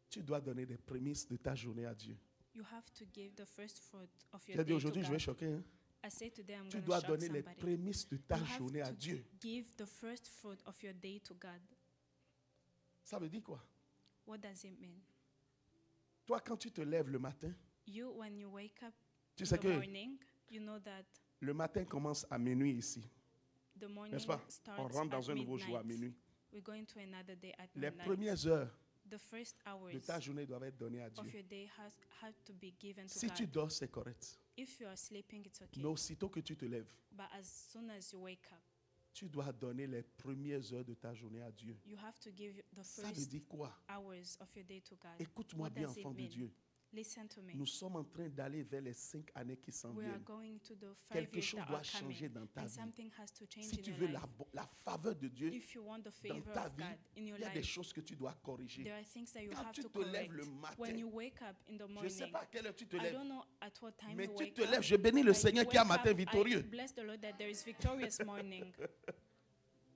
tu dois donner des prémices de ta journée à Dieu. you have to give the first fruit of your J'ai dit day to aujourd'hui, je vais God. choquer. Hein? I say today I'm Tu going to dois shock donner les somebody. prémices de ta You have journée à to Dieu. give the first fruit of your day to God. Ça veut dire quoi? What does it mean? Toi, quand tu te lèves le matin, You, when you wake up tu in sais the que morning, you know that le matin commence à minuit ici. the morning N'est-ce pas? starts On rentre dans at un nouveau jour à midnight. minuit. We're going to another day at Les midnight. premières heures The first hours de ta journée doivent être données à of Dieu. your day have to be given to Si tu God. dors, c'est correct. If you are sleeping, it's okay. Mais aussitôt que tu te lèves, But as soon as you wake up, tu dois donner les premières heures de ta journée à Dieu. you have to give the Ça veut first dire quoi? hours of your day to God. Écoute-moi What bien, does it enfant de mean? Dieu. Listen to me. Nous sommes en train d'aller vers les 5 années qui s'en We are viennent. going to the 5 Quelque years chose that doit are changer coming, dans ta and vie. something has to change Si in tu your veux life. la faveur de Dieu If you want the dans favor ta of vie, God in your il y a des life, choses que tu dois corriger. there are things that you Quand have tu to te lèves correct. le When matin, you wake up in the Je ne sais morning, pas à quelle heure tu te I lèves, don't know at what time mais you tu wake te up. lèves. Je bénis le but you Seigneur qui a un wake matin up, victorieux. I bless the Lord that there is victorious morning.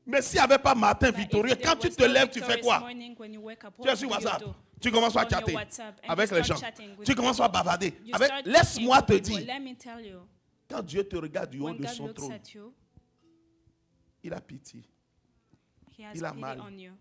Mais s'il n'y avait pas matin But if victorieux, there quand tu was te no lèves, tu fais victorious quoi? morning, when you wake up, Tu what es sur do you WhatsApp. do? Tu commences à On your chatter WhatsApp and avec you les start gens. chatting with Tu commences à people. bavarder. You Avec, start laisse-moi talking te to people. dire, Let me tell you, quand Dieu te regarde du haut when de God son looks trône, at you, il a pitié. He has Il a pity mal. on you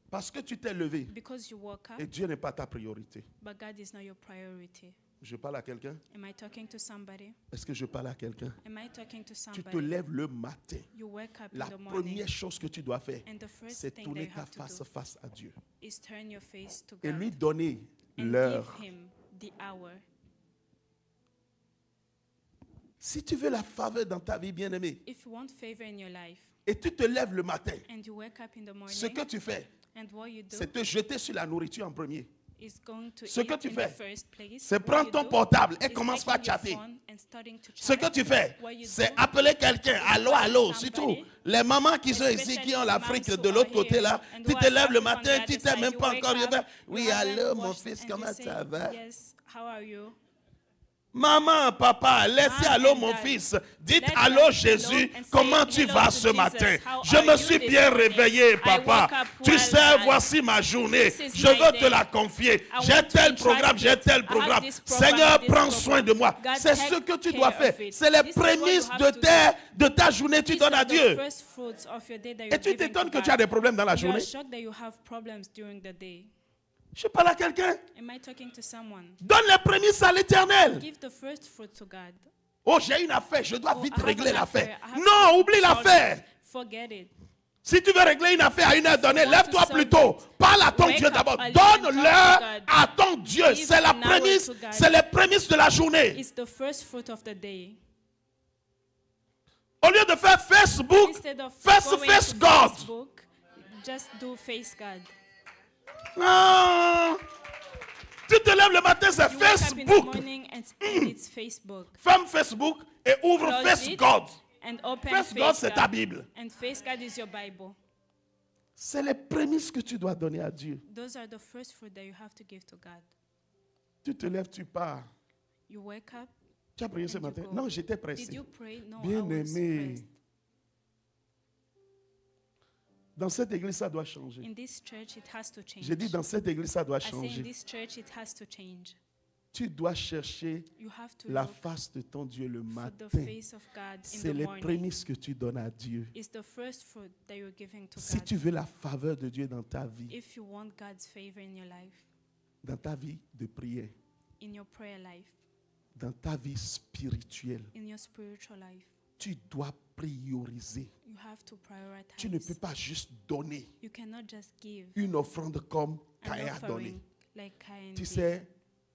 Parce que tu t'es levé because you woke up, et Dieu n'est pas ta priorité. but God is not your priority. Je parle à quelqu'un? Am I talking to somebody? Est-ce que je parle à quelqu'un? Am I talking to Tu te somebody? lèves le matin. You wake up La in the morning, première chose que tu dois faire, and the first c'est thing that tourner you ta have to face do face à Dieu. is turn your face to Et God lui donner and l'heure. give Him the hour. Si tu veux la faveur dans ta vie, bien-aimé, If you want favor in your life et tu te lèves le matin, and you wake up in the morning, ce que tu fais, and what you do c'est te jeter sur la nourriture en premier. is going to Ce que eat tu in fais, the first place. C'est What prendre you ton do portable et is commence par taking your chatter. phone and starting to Ce que chat. tu fais, What you c'est do appeler quelqu'un. Allô, allô. somebody, Surtout les mamans qui sont ici, especially qui ont l'Afrique moms who de l'autre are côté here là. and Tu who te are lèves le African matin, on the tu other t'es side. même You pas wake encore up, levé. you Oui, haven't allô, mon washed, fils, and comment you say, ça va? Yes, how are you? Maman, papa, laissez Mom allô and mon dad, fils. Dites let allô them Jésus, hello and say comment tu hello vas to ce Jesus. matin? How Je are me you suis this bien morning? réveillé, I papa. woke up Tu well, sais, Dad. voici ma journée. This is Je my veux te day. la confier. I J'ai want to tel entrust programme, j'ai it. tel I have programme. this program, Seigneur, this prends program. soin de moi. God, C'est take ce que tu care dois of faire. it. C'est les This is what you prémices have de to de ta journée que tu These donnes are à the Dieu. first fruits of your day that Et you're tu giving to t'étonnes que God. tu as des problèmes dans la You journée. are shocked that you have problems during the day. Je parle à quelqu'un. Am I talking to someone? Donne les prémices à l'Éternel. Give the first fruit to God. Oh, j'ai une affaire, je dois Oh, vite I have régler an l'affaire. affair. I have Non, to oublie solve l'affaire. it. Forget it. Si tu veux régler une affaire à une heure donnée, want lève-toi to plus solve tôt. it, Parle à ton wake Dieu up d'abord. early and talk to Donne-le God. à ton Dieu. Give C'est la an hour prémisse, to God. c'est les prémices de la journée. It's the first fruit of the day. Au lieu de faire Facebook, Instead of face going face to God. Facebook, just do face God. Non. Tu te lèves le matin, c'est You wake up in the Facebook. morning and it's Facebook. Ferme Facebook et ouvre Close Face it God. and open Face God, face c'est ta Bible. And face God is your Bible. C'est les prémices que tu dois donner à Dieu. Those are the first fruit that you have to give to God. Tu te lèves, tu pars. You wake up. Tu as prié ce And you matin? go. Non, j'étais Did pressé. you pray? No, I was Bien-aimé. pressed. Dans cette église, ça doit changer. In this church, it has to change. J'ai dit, dans cette église, ça doit I say in changer. this church, it has to change. Tu dois chercher You have to la look face de ton Dieu le for the matin. face of God in C'est the les morning. prémices que tu donnes à Dieu. It's the first fruit that you're giving to Si God. tu veux la faveur de Dieu dans ta vie, If you want God's favor in your life, dans ta vie de prière, in your prayer life, dans ta vie spirituelle, in your spiritual life, tu dois prioriser. you have to prioritize. Tu ne peux pas juste donner You cannot just give une offrande comme an Caïn a donné. offering like Cain Tu did. sais,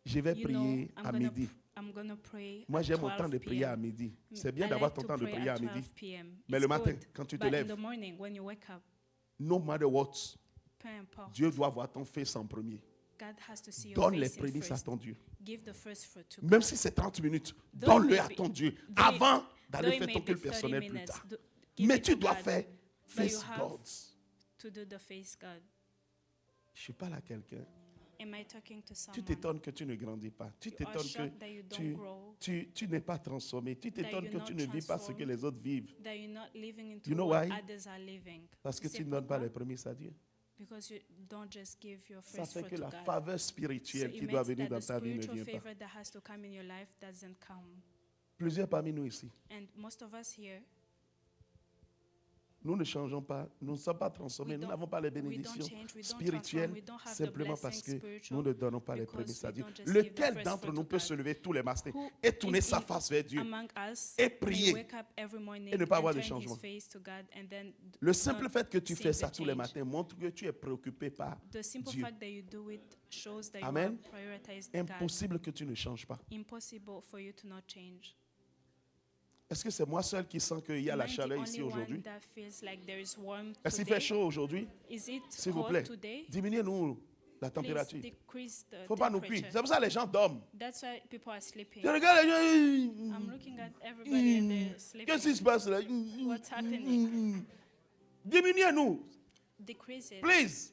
je vais You know, prier à midi. I'm gonna pray Moi, at j'ai mon 12 temps de prier à p.m. midi. C'est bien I d'avoir like ton to temps de pray prier at à 12 midi. p.m. Mais It's le matin, good. quand tu te But lèves, in the morning, when you wake up, no matter what, peu importe, Dieu doit voir ton face en premier. God has to see your Donne les face in prémices à first. ton Dieu. Give the first fruit to Même God. si c'est 30 minutes, Though donne-le it à may ton be- Dieu though it- avant though d'aller it faire may ton be culte 30 personnel plus minutes, tard. give Mais it tu to dois God, faire but you face have God. to do the face God. Je parle à quelqu'un. Am I talking to Tu someone? t'étonnes que tu ne grandis pas. Tu You are t'étonnes shocked that you que don't grow, tu n'es pas transformé. Tu t'étonnes you're que not tu ne vis pas ce que transformed. les autres vivent. that you're not living into You know what why? others are living. Parce que C'est tu ne donnes pas pourquoi? les prémices à Dieu. Because you don't just give your Ça first fait que fruit to la God. faveur So spirituelle it qui doit makes venir that dans the ta vie ne spiritual vient pas. favor that has to come in your life doesn't come. Plusieurs parmi nous ici, And most of us here, nous ne changeons pas, nous ne sommes pas transformés, nous n'avons pas les bénédictions spirituelles simplement parce que nous ne donnons pas les prémices à Dieu. Lequel d'entre nous peut se lever tous les matins et tourner sa face vers Dieu among us, et prier wake up every morning et ne pas avoir and de turn his changement? face to God and then Le simple fait que tu see fais the ça tous les change. matins montre que tu es préoccupé par The simple Dieu. fact that you do it shows that Amen. you are prioritized God. Impossible que tu ne changes pas. Impossible for you to not change. Est-ce que c'est moi seul qui sens qu'il y a la Am I the chaleur only ici one aujourd'hui? that feels like there is warmth Est-ce qu'il today? fait chaud aujourd'hui? Is it S'il vous cold plaît, today? diminuez-nous la Please température. decrease the Il ne faut pas nous cuire. temperature. C'est pour ça que les gens dorment. That's why people are sleeping. Je regarde les gens. I'm looking at everybody and they're sleeping. Qu'est-ce qui se passe là? What's happening? Diminuez-nous, Decrease it. please.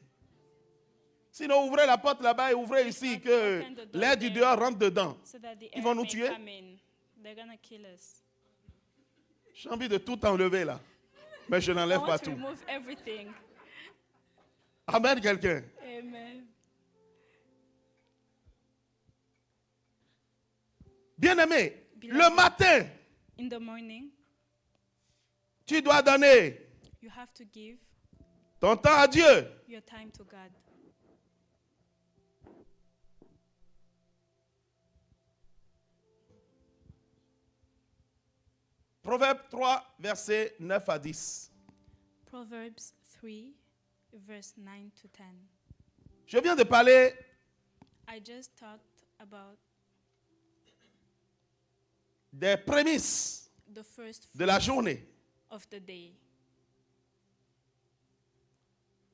Sinon, ouvrez la porte là-bas et ouvrez ici que l'air du dehors rentre dedans. So that the Ils air vont nous may tuer? come in. They're gonna kill us. J'ai envie de tout enlever là. Mais je I n'enlève want pas to tout. remove everything. Amen, quelqu'un. Amen. Bien-aimé, le matin, In the morning, tu dois donner you have to give ton temps à Dieu. your time to God. Proverbe 3, versets 9 à 10. Proverbs 3, verse 9 to 10. Je viens de parler I just talked about des prémices the first de la fruits journée. of the day.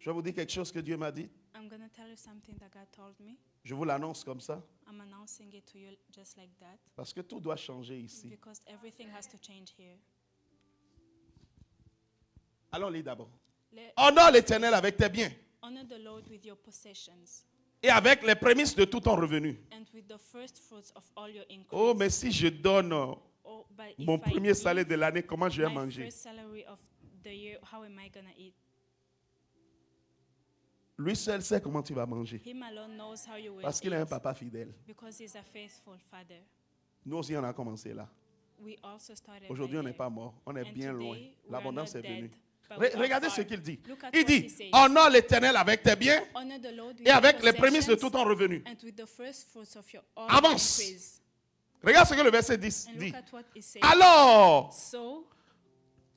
Je vais vous dire quelque chose que Dieu m'a dit. I'm going to tell you something that God told me. Je vous l'annonce comme ça. I'm announcing it to you just like that Parce que tout doit changer ici. because everything has to change here. Allons-y d'abord. Let, Honore l'Éternel avec tes biens honor the Lord with your possessions et avec les prémices de tout ton revenu. and with the first fruits of all your increase. Oh, mais si je donne Oh, but if mon I premier give salaire de l'année, comment je vais my manger? first salary of the year, how am I going to eat? Lui seul sait comment tu vas manger. Him alone knows how you will Parce qu'il est un eat papa fidèle. because he's a faithful father. Nous aussi, on a commencé là. We also started Aujourd'hui, on by n'est here. pas mort. On est And bien loin. today, we are L'abondance not est venue. dead, but we are Regardez far. ce qu'il dit. Look at Il what he dit, says. honore l'Éternel avec tes biens Honor the Lord with et your avec les prémices de tout possessions ton revenu. and with the first fruits of your all Avance. increase. Regarde ce que le verset 10 And dit. look at what it says. Alors, So,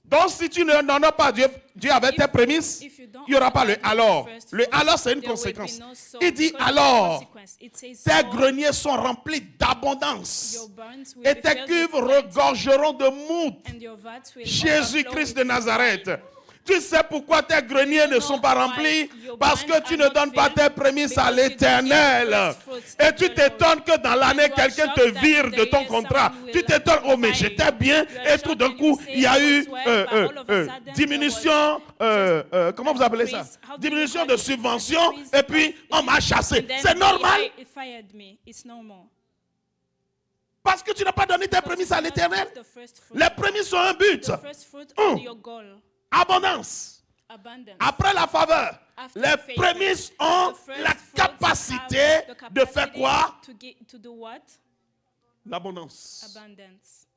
donc si tu n'honores pas Dieu avec tes prémices, if you don't il n'y aura pas honor le God with alors. the first Le fruits, alors, c'est une there will be conséquence. no so, Il dit because it's a alors, consequence. It says tes so, greniers sont remplis d'abondance your barns will et be tes filled with cuves plenty, regorgeront de moût. and your vats will Jésus-Christ de overflow with Nazareth. wine. Tu sais pourquoi tes greniers ne sont pas remplis? Parce que tu ne donnes pas tes prémices à l'Éternel. Et tu t'étonnes que dans l'année, quelqu'un te vire de ton contrat. Tu t'étonnes, oh mais j'étais bien. Et tout d'un coup, il y a eu diminution, comment vous appelez ça? Diminution de subvention. Et puis, on m'a chassé. And then C'est normal. It fired me. It's normal. Parce que tu n'as pas donné tes prémices à l'Éternel. The first fruit. Les prémices ont un but. The first fruit of your goal. Abondance. Abundance. Après la faveur, After les favor, prémices ont the first la fruits capacité have the de faire capacity quoi? to do what? L'abondance. Abundance.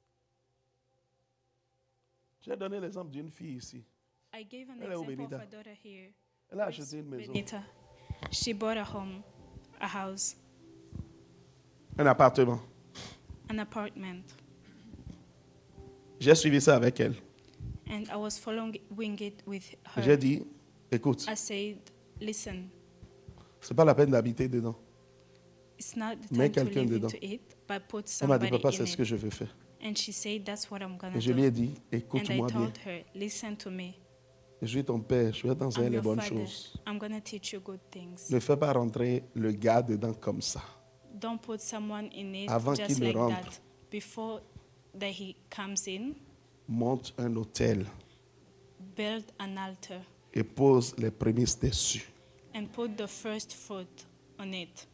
J'ai donné l'exemple d'une fille ici. I gave an Hello, example Benita. of a daughter here. Elle a acheté une maison, Benita. She bought a home, a house, un appartement. an apartment. J'ai suivi ça avec elle. And I was following it with J'ai her. dit, écoute, I said, listen, c'est pas la peine d'habiter dedans. it's not the Mets time to quelqu'un live dedans. into it, but put Elle m'a dit, somebody papa, in c'est ce que it. je veux faire. And she said, that's what I'm going Et to je lui ai do. dit, And I écoute-moi bien. told her, listen to me. Je suis ton père, je vais t'enseigner I'm les your bonnes father. choses. I'm going to teach you good things. Ne fais pas rentrer le gars dedans comme ça. Don't put someone in it Avant just qu'il ne like rentre. that. Before that he comes in, Monte un hôtel build an altar et pose les prémices dessus. and put the first fruit on it.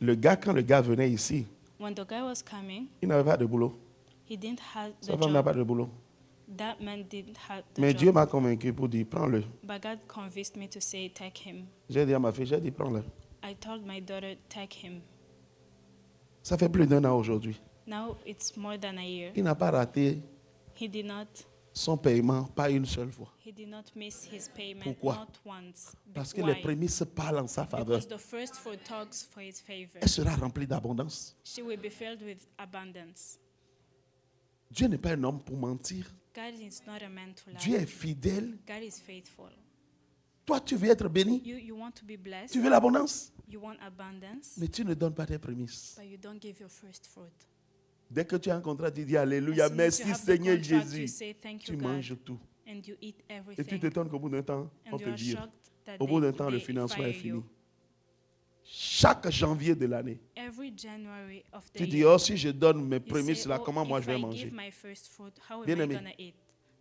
Quand le gars venait ici, When the guy was coming, il n'avait pas de boulot. he didn't have the Sa femme n'a pas job. de boulot. That man didn't have the Mais Dieu job. m'a convaincu pour dire, prends-le. But God convinced me to say, take him. J'ai dit à ma fille, prends-le. I told my daughter, take him. Ça fait plus d'1 an aujourd'hui. Now it's more than a year. Il n'a pas raté He did not son paiement, pas une seule fois. miss his payment, Pourquoi? not once. Parce que Why? les prémices parlent en sa faveur. Because the first fruit talks for his favor. Elle sera remplie d'abondance. She will be filled with abundance. Dieu n'est pas un homme pour mentir. God is not a man to lie. Dieu est fidèle. God is faithful. Toi, tu veux être béni. You want to be blessed. Tu veux l'abondance. You want abundance, Mais tu ne donnes pas tes prémices. but you don't give your first fruit. Dès que tu as un contrat, tu dis Alléluia, As soon as merci you have the Seigneur contract, you Jésus. say, thank Tu you, manges God, tout. and you eat Et tu everything. t'étonnes qu'au bout d'un temps, on And te you are vire. shocked that Au bout d'un temps, le financement fire est fini. you. Chaque janvier de l'année, Every January of the tu dis, year, oh, si je donne mes you prémices say, là, oh, comment moi if je vais I manger? give my first fruit, how am I Bien-aimé. going to eat?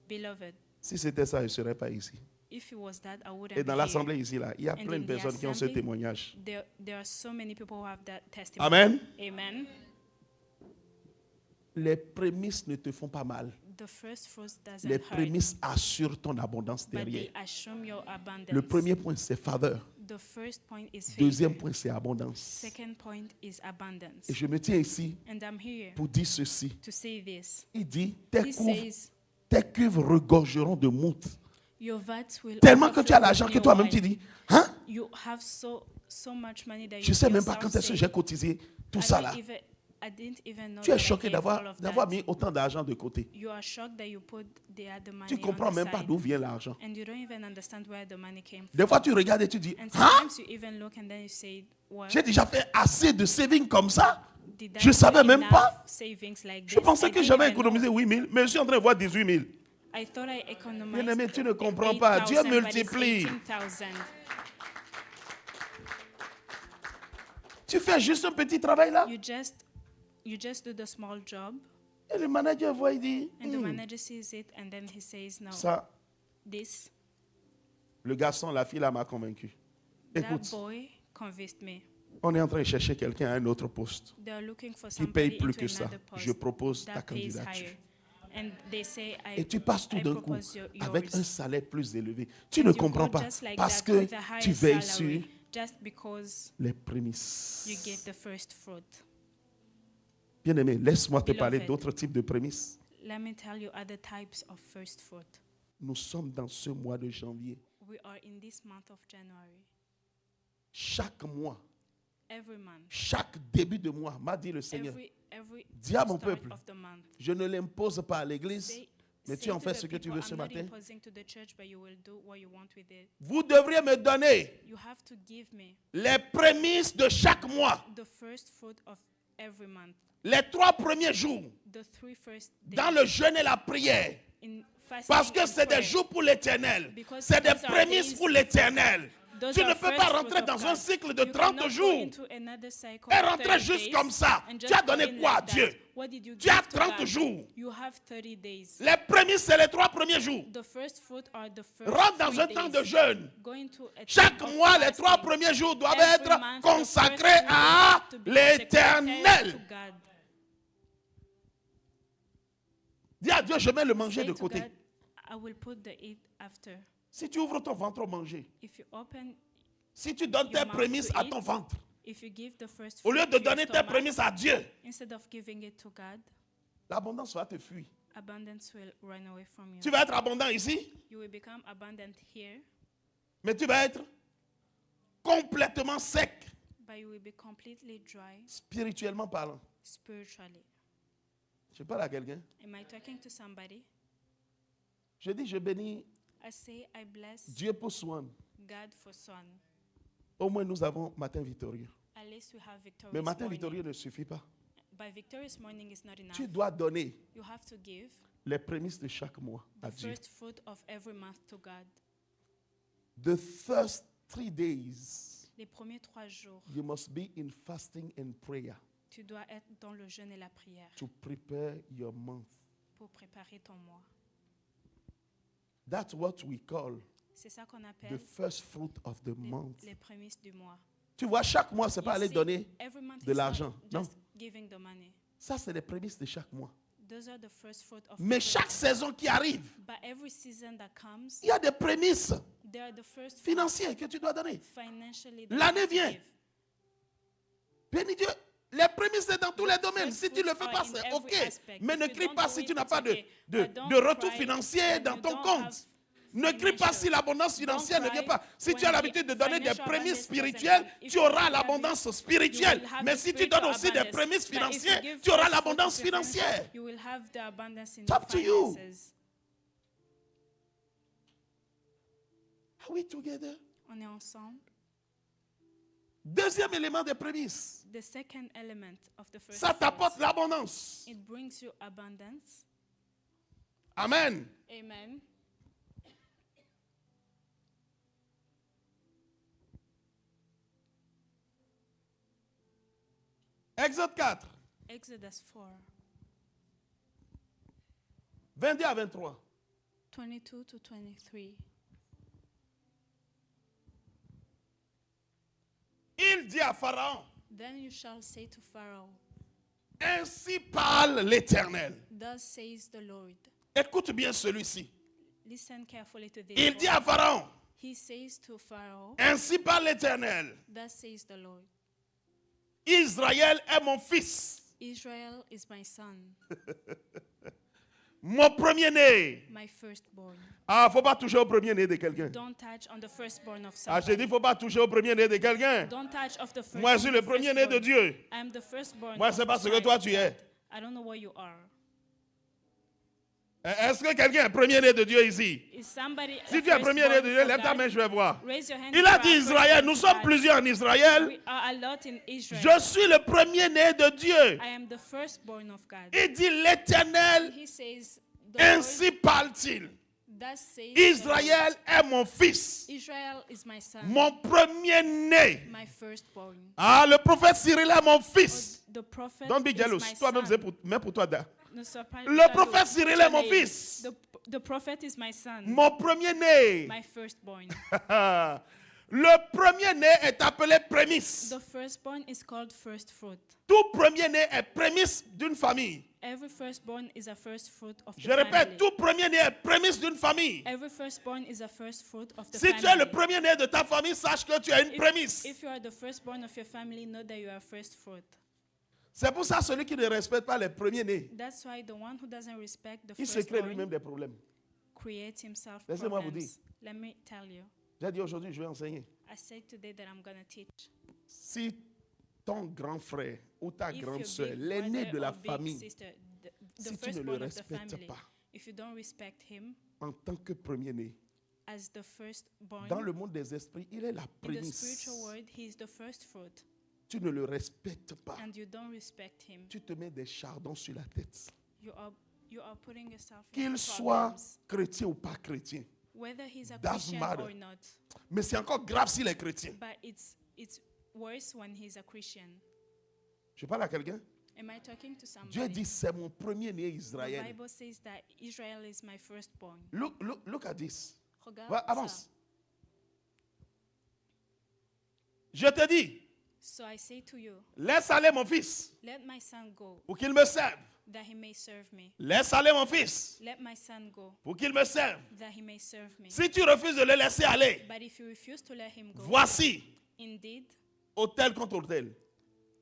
Beloved, Si c'était ça, je ne serais pas ici. if it was that, I wouldn't Et dans be l'assemblée here. ici, là, il y a And plein in de the personnes qui ont ce assembly, témoignage. There are so many people who have that testimony. Amen. Amen. Les prémices ne te font pas mal. The first fruit doesn't Les hurt, prémices assurent ton abondance but derrière. they assume your abundance. Le premier point, c'est faveur. The first point is favor. Deuxième point, c'est abondance. Second point is abundance. Et je me tiens ici And I'm here pour dire ceci. to say this. Il dit, He says, tes cuves regorgeront de moutres. your vats will Tellement que tu as overflow l'argent with que new toi-même wine. tu dis, hein? You have so much money that Je you ne sais même pas yourself quand est-ce que say, j'ai cotisé tout ça là. I didn't even know Tu es that I choqué gave all d'avoir of that. mis autant d'argent de côté. You are shocked that you put the other money Tu ne comprends on the même pas side, d'où vient l'argent. and you don't even understand where the money came from. Des fois, tu regardes et tu dis, And hein? sometimes you even look and then you say, what? J'ai déjà fait assez de saving comme ça. Did Je I ne savais do même enough pas. savings like Je this? pensais I que didn't j'avais even know. économisé 8 000, mais je suis en train de voir 18 000. I thought I economized Bien-aimé, tu ne comprends pas. Dieu 8,000, but it's multiplie. 18,000. Tu fais juste un petit travail là. You just do the small job, Et le manager voit, il dit, and the manager sees it, and then he says, no, ça, this, le garçon, la fille là m'a convaincu. that Écoute, boy convinced me. on est en train de chercher quelqu'un à un autre poste They're looking for qui paye somebody plus into que ça. another post Je propose ta that pays candidature. higher. And they say, Et tu passes tout I d'un coup propose avec yours. un salaire plus élevé. Tu And ne you comprends go pas just like parce that que with a higher tu veilles salary, sur just because les prémices. you gave the first fruit. Bien-aimé, laisse-moi te parler Beloved. d'autres types de prémices. Let me tell you other types of first fruit. Nous sommes dans ce mois de janvier. We are in this month of January. Chaque mois, Every month, chaque début de mois, m'a dit le Seigneur, every dis à mon start peuple, of the month. je ne l'impose pas à l'église, Say- mais say tu en to fais the ce que tu people, veux ce I'm not matin. imposing to the church, but you will do what you want with it. Vous devriez me donner You have to give me les prémices de chaque mois, the first fruit of every month, les 3 premiers jours, the 3 first days dans le jeûne et la prière. in fasting Parce que and c'est des prayer. jours pour l'éternel. Because C'est des those are prémices days pour l'éternel. Those Tu are ne peux first pas fruit rentrer of dans God. un cycle de You 30 cannot go jours into another cycle et of rentrer 30 juste days comme ça. and Tu just as go donné in quoi à like that. Dieu? What did you Tu as give to 30 God? jours. You have 30 days. Les prémices, c'est les 3 premiers jours. The first fruit are the first Rentre dans 3 un temps days. de jeûne. Go into a Chaque time of mois, les 3 fasting. premiers jours doivent Every être month, the consacrés first 3 à days to be consecrated l'éternel. to God. Dis à Dieu, je mets le manger Say de to côté. God, I will put the eat after. Si tu ouvres ton ventre au manger, If you open, si tu donnes tes Your mouth prémices to à eat. ton ventre, if you give the first au lieu fruit de to your donner tes stomach, prémices à Dieu, instead of giving it to God, l'abondance va te fuir. abundance will run away from you. Tu vas être abondant ici, You will become abundant here, mais tu vas être complètement sec, but you will be completely dry spirituellement parlant. spiritually. Je parle à quelqu'un. Am I talking to somebody? Je dis, je bénis I say I bless Dieu pour Swan. God for son. Au moins, nous avons matin victorieux. At least we have victorious Mais matin morning. victorieux ne suffit pas. But victorious morning is not enough. Tu dois donner You have to give les prémices de chaque mois à the Dieu. first fruit of every month to God. The first 3 days, Les premiers 3 jours, you must be in fasting and prayer tu dois être dans le jeûne et la prière to prepare your month. pour préparer ton mois. That's what we call C'est ça qu'on the appelle first fruit of the month. les prémices du mois. Tu vois, chaque mois, c'est pas You aller see, donner every month de is not l'argent. Non. just giving the money. Ça, c'est les prémices de chaque mois. Those are the first fruit of Mais every chaque month. saison qui arrive, But every season that comes, il y a des prémices there are the first fruit financières que tu dois donner. financially that L'année you have to vient. give. Bénis Dieu. Les prémices, c'est dans tous les domaines. First Si tu ne le fruits fais are pas, in c'est every OK. aspect. Mais If ne you crie don't pas do si it, tu n'as it's pas okay. de But don't retour cry financier when dans you ton don't compte. have Ne crie pas financial. si l'abondance financière ne vient pas. Si tu as l'habitude de donner des prémices spirituelles, tu auras l'abondance spirituelle. Mais si tu donnes aussi des prémices financières, tu auras l'abondance financière. You will have the abundance in It's up to you. finances. Are we together? On est ensemble. Deuxième élément des prémices. The second element of the first Ça t'apporte fruits, l'abondance. it brings you abundance. Amen. Amen. Exode 4, Exodus 4, 22 à 23. 22 to 23. Il dit à Pharaon, Then you shall say to Pharaoh, ainsi parle l'Éternel. Thus says the Lord. Écoute bien celui-ci. Listen carefully to this. Il dit voice. à Pharaon, He says to Pharaoh, ainsi parle l'Éternel. Thus says the Lord. Israël est mon fils, Israel is my son, mon premier-né. my firstborn. Ah, faut pas toucher au premier-né de quelqu'un. Don't touch on the firstborn of Ah, somebody. j'ai dit, faut pas toucher au premier-né de quelqu'un. Don't touch of the firstborn. Moi, je suis le premier-né de Dieu. I am the firstborn. Moi, of c'est pas the ce que child toi of tu God. es. I don't know what you are. Est-ce que quelqu'un est premier-né de Dieu ici? Is somebody Si a tu es premier-né de firstborn Dieu, for lève ta God? main, je vais voir. Raise your hand. Il if a you dit are Israël, firstborn nous for sommes God. plusieurs en Israël. We are a lot in Israel. Je suis le premier-né de Dieu. I am the firstborn of God. Il dit l'Éternel, He says, the ainsi parle-t-il. Lord, thus says the Lord. Israël est mon fils, Israel is my son, mon premier-né. my firstborn. Ah, le prophète Cyril est mon fils. The prophet Don't be is jealous. my Toi-même, son. même pour toi. Ne sois pas Le jaloux. prophète Cyril est mon Jamais. fils. The prophet is my son, Mon premier-né. my firstborn. Le premier-né est appelé prémisse. The firstborn is called first fruit. Tout premier-né est prémisse d'une famille. Every firstborn is a first fruit of the Je répète, family. tout premier-né est prémisse d'une famille. Every firstborn is a first fruit of the Si family. tu es le premier-né de ta famille, sache que tu as une prémisse. If you are the firstborn of your family, know that you are first fruit. C'est pour ça celui qui ne respecte pas les premiers-nés, That's why the one who doesn't respect the il se crée firstborn lui-même des problèmes. creates himself Laissez-moi vous problems. Let me tell you. J'ai dit aujourd'hui, je vais enseigner. I said today that I'm going to teach. Si ton grand frère ou ta If grande your soeur, big l'aîné brother de la or big famille, sister, the si tu ne le firstborn of the respectes family, pas if you don't respect him en tant que premier-né, as the firstborn, dans le monde des esprits, il est la in the prémisse. spiritual world, he is the first fruit, Tu ne le respectes pas. and you don't respect him. Tu te mets des chardons sur la tête. You are putting yourself in Qu'il soit problems, chrétien ou pas chrétien. whether he's a Doesn't Christian matter. or not. Mais c'est encore grave s'il est chrétien. But it's worse when he's a Christian. Je parle à quelqu'un. Am I talking to somebody? Dieu dit, c'est mon premier-né The Israël. Bible says that Israel is my firstborn. Look at this. Regarde Va, ça. avance. Je te dis, So I say to you, laisse aller mon fils let my son go, pour qu'il me serve. that he may serve me. Laisse aller mon fils Let my son go, pour qu'il me serve. that he may serve me. Si tu refuses de le laisser aller, But if you refuse to let him go, voici, indeed, autel contre autel.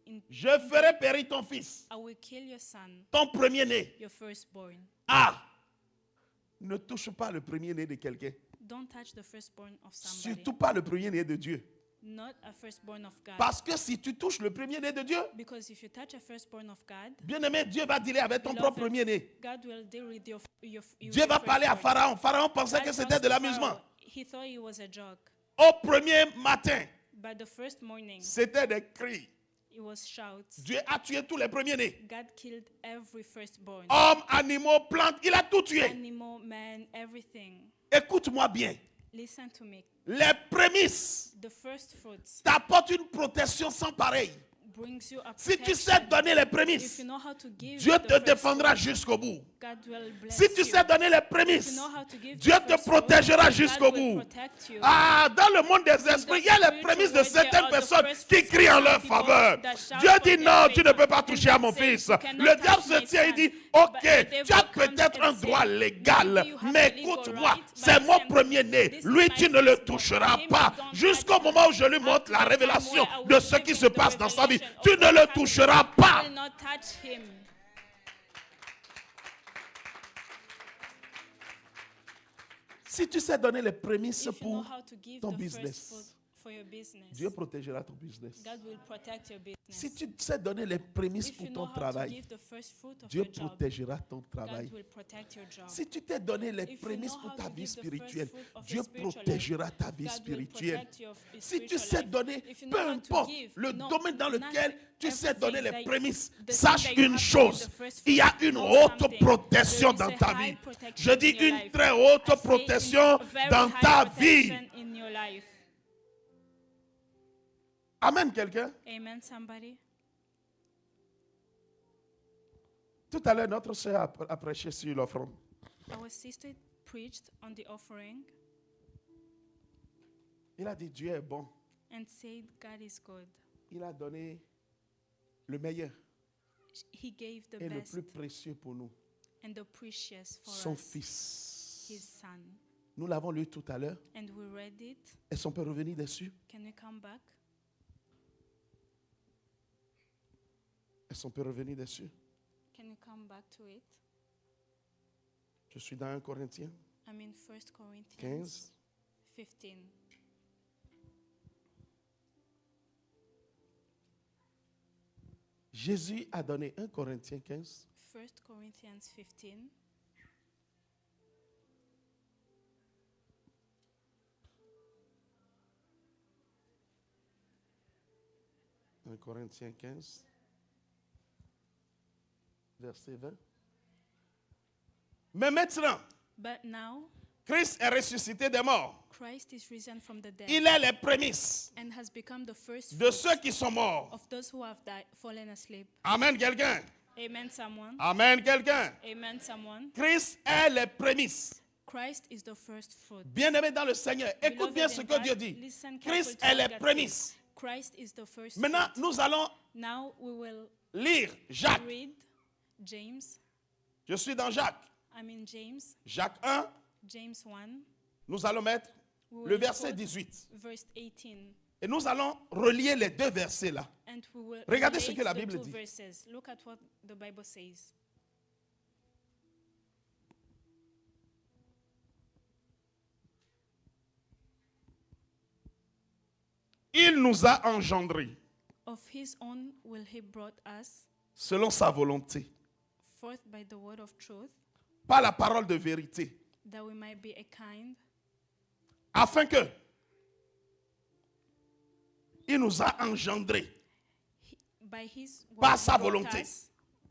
in, Je ferai périr ton fils, I will kill your son, ton premier-né. your firstborn. Ah, ne touche pas le premier-né de quelqu'un. Don't touch the firstborn of somebody, Surtout pas le premier-né de Dieu. not a firstborn of God. Parce que si tu touches le premier-né de Dieu, Because if you touch a firstborn of God, bien-aimé, Dieu va dealer avec ton Beloved, propre premier-né. God will deal with your Dieu va parler à firstborn. Pharaon. Pharaon pensait God que c'était talks de to l'amusement. Pharaoh. He thought it was a joke. Au premier matin, But the first morning, c'était des cris. it was shouts. Dieu a tué tous les premiers-nés. God killed every firstborn. Hommes, animaux, plantes, il a tout tué. Animal, man, everything. Écoute-moi bien. Listen to me. Les prémices The first fruits t'apportent une protection sans pareil. brings you a Si tu protection. sais donner les If prémices, you know how to give Dieu the te first défendra fruits, jusqu'au bout. God will bless Si tu you. sais donner les If you prémices, know how to give Dieu the te first fruits, protégera God jusqu'au will bout. protect you. Ah, dans le monde des esprits, il y a les prémices de certaines personnes qui crient en leur faveur. Dieu dit non, tu ne peux pas toucher à mon fils. Le diable se tient et dit, ok, tu as peut-être un droit légal, mais écoute-moi, c'est mon premier-né. Lui, tu ne le toucheras pas. Jusqu'au moment où je lui montre la révélation de ce qui se passe dans sa vie. of tu ne le mankind, toucheras you pas. will not touch him. Si tu sais donner les prémices If you know pour how to give ton the first business, fruit for your business, Dieu protégera ton business. God will protect your business. Si tu sais donner les prémices If you pour know ton how to travail, give the first fruit of Dieu your job, protégera ton travail. God will protect your job. Si tu t'es donné les If you prémices know pour how ta to vie give the spirituelle, first fruit of Dieu your spiritual life, protégera ta vie God will spirituelle. protect your Si tu spiritual sais life. donner, If you peu know how to importe give, le no, domaine dans lequel tu sais donner everything les that- prémices, the thing sache that you une have to chose, give the first il y a fruit, une know haute something. protection There dans is ta a high vie. protection Je dis in your une life. très haute I say protection very dans high ta vie. protection in your life. Amen, quelqu'un? Amen, somebody. Tout à l'heure, notre sœur a prêché sur l'offrande. Our sister preached on the offering Il a dit, Dieu est bon. and said God is good. Il a donné le meilleur He gave the et le best plus précieux pour nous, and the precious for son us, Fils. his son. Nous l'avons lu tout à l'heure. And we read it. Est-ce qu'on peut revenir dessus? Can we come back? Est-ce qu'on peut revenir dessus? Can we come back to it? Je suis dans 1 Corinthiens I'm in 1 Corinthians 15. 15. Jésus a donné 1 Corinthiens 15. 1 Corinthians 15. Un Corinthiens 15, verset 20. Mais maintenant, But now Christ est ressuscité des morts. Christ is risen from the dead Il est les prémices and has become the first de fruits ceux qui sont morts. of those who have died, fallen asleep. Amen, quelqu'un. Amen, someone. Amen, quelqu'un. Amen, someone. Christ est les prémices. Christ is the first fruit. Bien-aimé dans le Seigneur, écoute Beloved bien in ce que God, Dieu dit. listen carefully Christ to est what les God prémices. says. Christ is the first Maintenant, fruit. nous allons Now we will lire Jacques. read James. Je suis dans Jacques. I'm in James. Jacques 1, James 1. nous allons mettre We le will verset quote 18. verse 18. Et nous allons relier les deux versets là. And we will Regardez relate ce que la the Bible two dit. verses. Look at what the Bible says. Il nous a engendrés Of his own will he brought us selon sa volonté, forth by the word of truth, par la parole de vérité, that we might be a kind, afin que il nous a engendrés by his word Par he sa brought volonté. us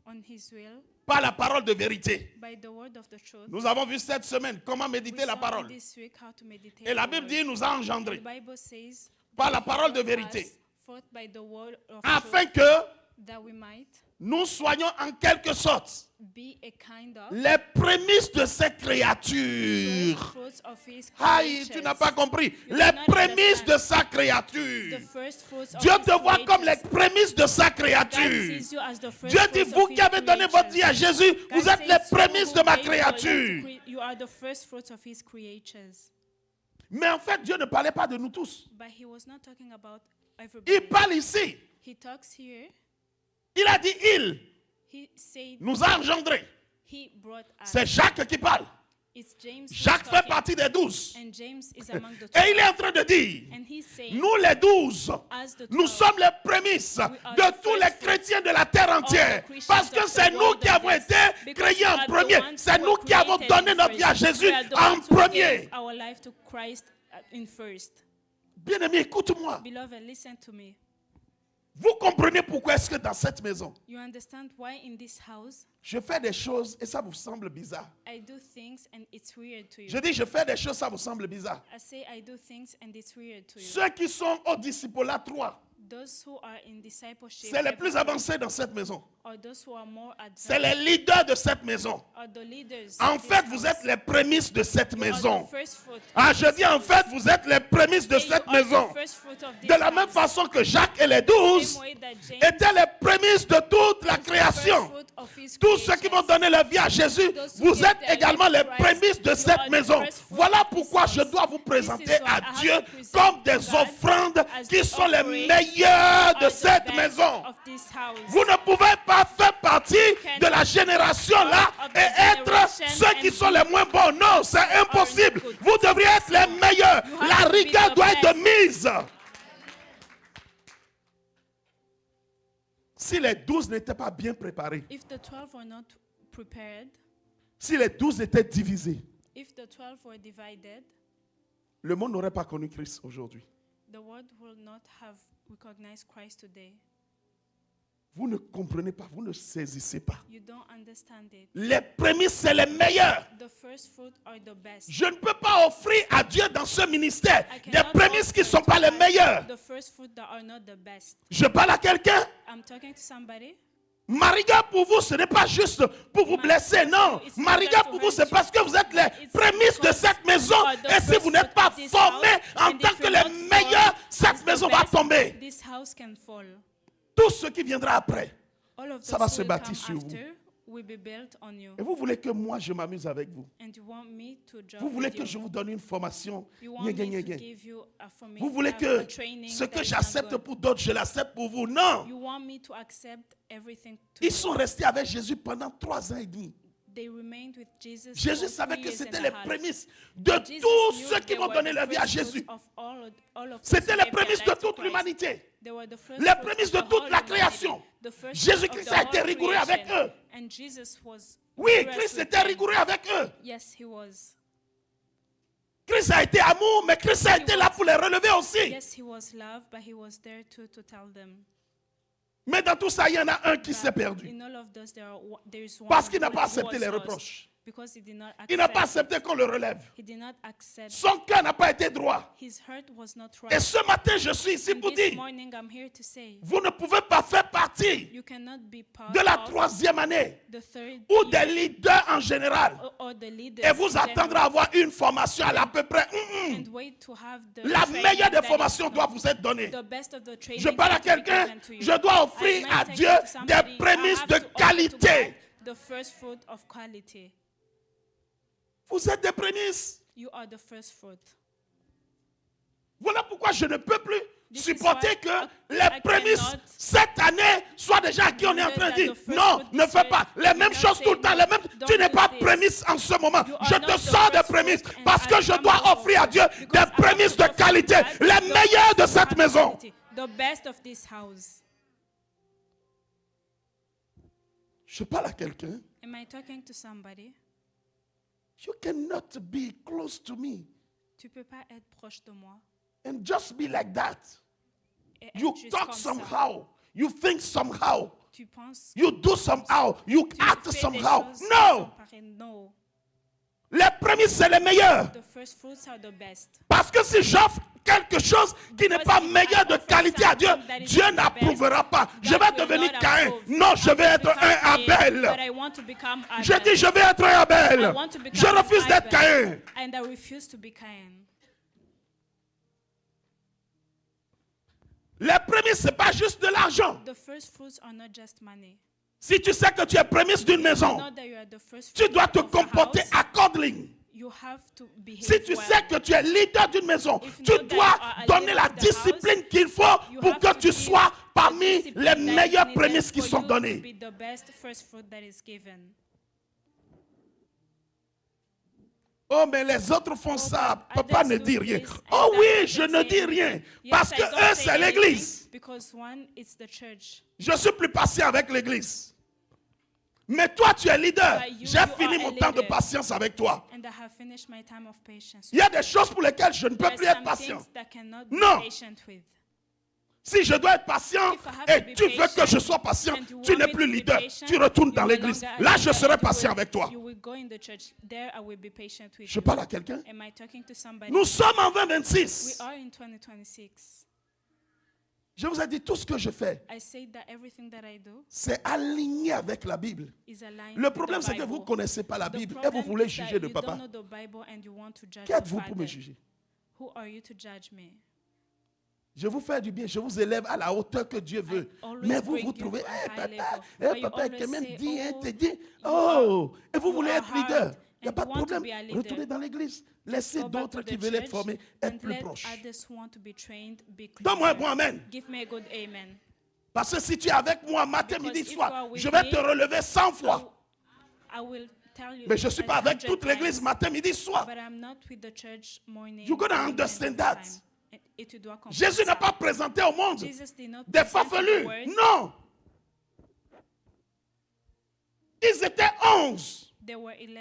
on his will, par la parole de vérité. by the word of the truth. Nous avons vu cette semaine comment We méditer la saw parole. this week how to meditate Et la the Bible word. dit, il nous a The engendrés Bible says par that la he parole de brought vérité, us forth by the word of afin truth, que that we might nous soyons en quelque sorte be a kind of les prémices de ces first créatures. fruits of his Aïe, tu creatures. n'as pas compris. You Les do not prémices understand. de sa créature. The first fruits of Dieu his te voit comme les creatures. prémices de sa God créature. sees you as the first Dieu dit, fruits vous of qui his avez donné votre vie à creatures. Jésus, God vous êtes says, les you prémices who de ma gave your life to créature. You are the first fruits of his creatures. Mais en fait, Dieu ne parlait pas de nous tous. But he was not talking about Il everybody. parle ici. He talks here. Il a dit, il He said nous a engendrés. he brought us. C'est Jacques qui parle. It's James. who's Jacques fait talking, partie des 12. and James is among the Et il est 12. en train de dire, And he's saying, nous les 12, as the nous 12, sommes les prémices are de the tous first les fruits chrétiens de la terre entière. the Christians Parce que of the c'est nous world qui of avons this. été Because créés we en are the premier. ones C'est who nous were qui avons created donné in notre vie à first. Jésus We are the en ones who premier. gave our life to Christ in first. Bien-aimé, écoute-moi. Beloved, listen to me. Vous comprenez pourquoi est-ce que dans cette maison, You understand why in this house je fais des choses et ça vous semble bizarre. I do things and it's weird to you. Je dis, je fais des choses, ça vous semble bizarre. I say I do things and it's weird to you. Ceux qui sont au discipolat 3, Those who are in discipleship c'est les plus level, avancés dans cette maison. or those who are more C'est advanced, les leaders de cette maison. or the leaders. En of this fait, vous house. êtes les prémices de cette You are the maison. first fruit of Ah, je this dis en house. fait, vous êtes les prémices de Say you cette are the maison. first fruit of this De la même house. façon que Jacques et les 12 Same way that James étaient les prémices de toute la is the création. first fruit of his Tous ceux qui vont creatures. donner leur vie à Jésus, Those who vous give êtes their également les life to Christ, prémices de you cette are the maison. first fruit Voilà of this pourquoi je house. dois vous This présenter is why I à have Dieu to present comme to des God offrandes as qui the sont les offering meilleures meilleurs de cette maison. Vous ne pouvez pas faire partie de la génération là et être ceux qui sont les moins bons. Non, c'est impossible. Vous devriez être les meilleurs. La rigueur doit être de mise. Si les 12 n'étaient pas bien préparés, If the 12 were not prepared, si les 12 étaient divisés, if the 12 were divided, le monde n'aurait pas connu Christ aujourd'hui. the world will not have recognized Christ today. Vous ne comprenez pas, vous ne saisissez pas. You don't understand it. Les prémices, c'est les meilleurs. The first fruit are the best. Je ne peux pas offrir à Dieu dans ce ministère I des cannot prémices qui ne offer sont pas to les God meilleurs. The first fruit that are not the best. Je parle à quelqu'un. I'm talking to somebody. Ma rigueur pour vous, ce n'est pas juste pour vous blesser, non. Ma rigueur pour vous, c'est parce que vous êtes les prémices de cette maison. Et si vous n'êtes pas formés en tant que les meilleurs, cette maison va tomber. This house can fall. Tout ce qui viendra après. All of Ça va those se who will bâtir come sur vous. after will be built on you. Et vous voulez que moi, je m'amuse avec vous. And you want me to join Vous voulez with que you. je vous donne une formation. You want me to give you a Vous voulez que ce que j'accepte pour d'autres, je l'accepte pour vous. Non. You want me to accept everything to Ils you. sont restés avec Jésus pendant 3 ans et demi. They remained with Jesus Jésus for savait 3 que years c'était and les a half. prémices de Jesus tous knew ceux qui they vont were donner the leur vie à first fruits Jésus. of all of C'était those les who gave prémices their de life to toute Christ. l'humanité. They were the first Les fruits prémices of de the toute whole la humanity. création. The first Jésus-Christ fruit of a the été whole rigoureux avec creation. eux. And Jesus was Oui, rigorous Christ with était them. rigoureux avec eux. Yes, he was. Christ a été amour, mais Christ a été là pour les relever aussi. Yes, he was love, but he was there too to tell them. Mais dans tout ça, il y en a un qui But s'est perdu. in all of those, there is one Parce qu'il n'a who pas accepté was les lost. reproches. Because he did not Il n'a pas accept. accepté qu'on le relève. He did not accept. Son cœur n'a pas été droit. His heart was not Et right. ce matin, je suis ici And pour this dire, morning, I'm here to say, vous ne pouvez pas faire partie you cannot be part de la of 3e année the third ou year des leaders en général. or the leaders Et vous in attendrez general, avoir une formation à peu près. and wait to have the La training meilleure des that formations is doit vous être donnée. the best of the training Je parle à that will be quelqu'un, given to you. je dois I offrir might à take Dieu it to somebody. des I prémices have de to offer to qualité. God the first fruit of quality. Vous êtes des prémices. You are the first fruit. Voilà pourquoi je ne peux plus This is supporter why que I les prémices cannot cette année soient déjà à qui on est en train de dire. Non, ne fais pas les mêmes choses tout le temps. Les mêmes. Tu n'es pas prémisse en ce moment. Je te sors des prémices parce que je dois offrir à Dieu des prémices de qualité, les meilleures de cette maison. The best of this house. Je parle à quelqu'un. Am I talking to somebody? You cannot be close to me Tu peux pas être proche de moi. and just be like that. Et You être juste talk comme ça. somehow. You think somehow. Tu penses. You do somehow. You Tu act fais des somehow. choses No. qui sont pareilles. No. Les prémices, c'est les meilleurs. The first fruits are the best. Parce que si j'offre quelque chose qui n'est pas meilleur de qualité à Dieu, Dieu n'approuvera pas. Je vais devenir Caïn. Non, je vais être un Abel. But I want to become Abel. Je dis, je vais être un I Abel. want to become Je refuse d'être Abel. Caïn. And I refuse to be Cain. Les prémices, ce n'est pas juste de l'argent. The first fruits are not just money. Si tu sais que tu es prémisse d'une maison, Not that you are the first tu fruit dois te of a comporter house. accordingly. You have to behave Si tu well. sais que tu es leader d'une maison, If you tu know that dois you are a donner leader la of the discipline house, qu'il faut you pour have que to tu give sois parmi discipline les that is meilleures needed prémices qui for sont you données. to be the best first fruit that is given. Oh, mais les autres font ça. but Papa others ne do dit rien. this and Oh that oui, doesn't je ne say dis anything. rien. Yes, Parce I que don't eux, say c'est anything l'église. Because one, it's the church. Je suis plus patient avec l'église. Mais toi, tu es leader. But you J'ai fini are a mon temps de leader. patience avec toi. And I have finished my time of patience. Il y a des choses pour lesquelles je ne peux There plus are être some patient. things that cannot Non. be patient with. Si je dois être patient If I have to et be tu veux que patient je sois patient, and you tu want n'es me plus to be leader. patient, Tu retournes you dans no l'église. longer are Là, je leader serai and you patient will- avec toi. You will go in the church. There I will be patient with Je you. parle à quelqu'un. Am I talking to somebody? Nous sommes en We 2026. are in 2026. Je vous ai dit tout ce que je fais, I say that everything that I do c'est aligné avec la Bible. is aligned Le with problème, the c'est que vous ne Bible. connaissez pas la The Bible et problem vous voulez is that juger de you papa. don't know the Bible and you want to judge Qui your êtes-vous pour me father. juger? Who are you to judge me? Je vous fais du bien, je vous élève à la hauteur que Dieu veut. always Mais vous, bring vous you trouvez, to a eh high papa, level. eh But you papa, always quand même say, dit, oh, te dit, you oh, et vous You voulez are être leader. hard Il n'y a and pas de want to problème. be a leader, Retournez dans l'église. Laissez go back d'autres to qui the veulent être church formés être and plus let proches. others who want to be trained be Donne-moi un bon closer. amen. Give me a good amen. Parce que si tu es avec moi matin, Because midi, if you soir, are with je vais me, te relever 100 fois. I will tell you. Mais je ne suis pas avec 100 toute l'église times, matin, midi, soir. But I'm not with the church morning. You're gonna evening, understand and that. time. Et tu dois comprendre Jésus n'a ça. pas présenté au monde Jesus did not des present the farfelus. word. Non. Ils étaient 11. There were 11.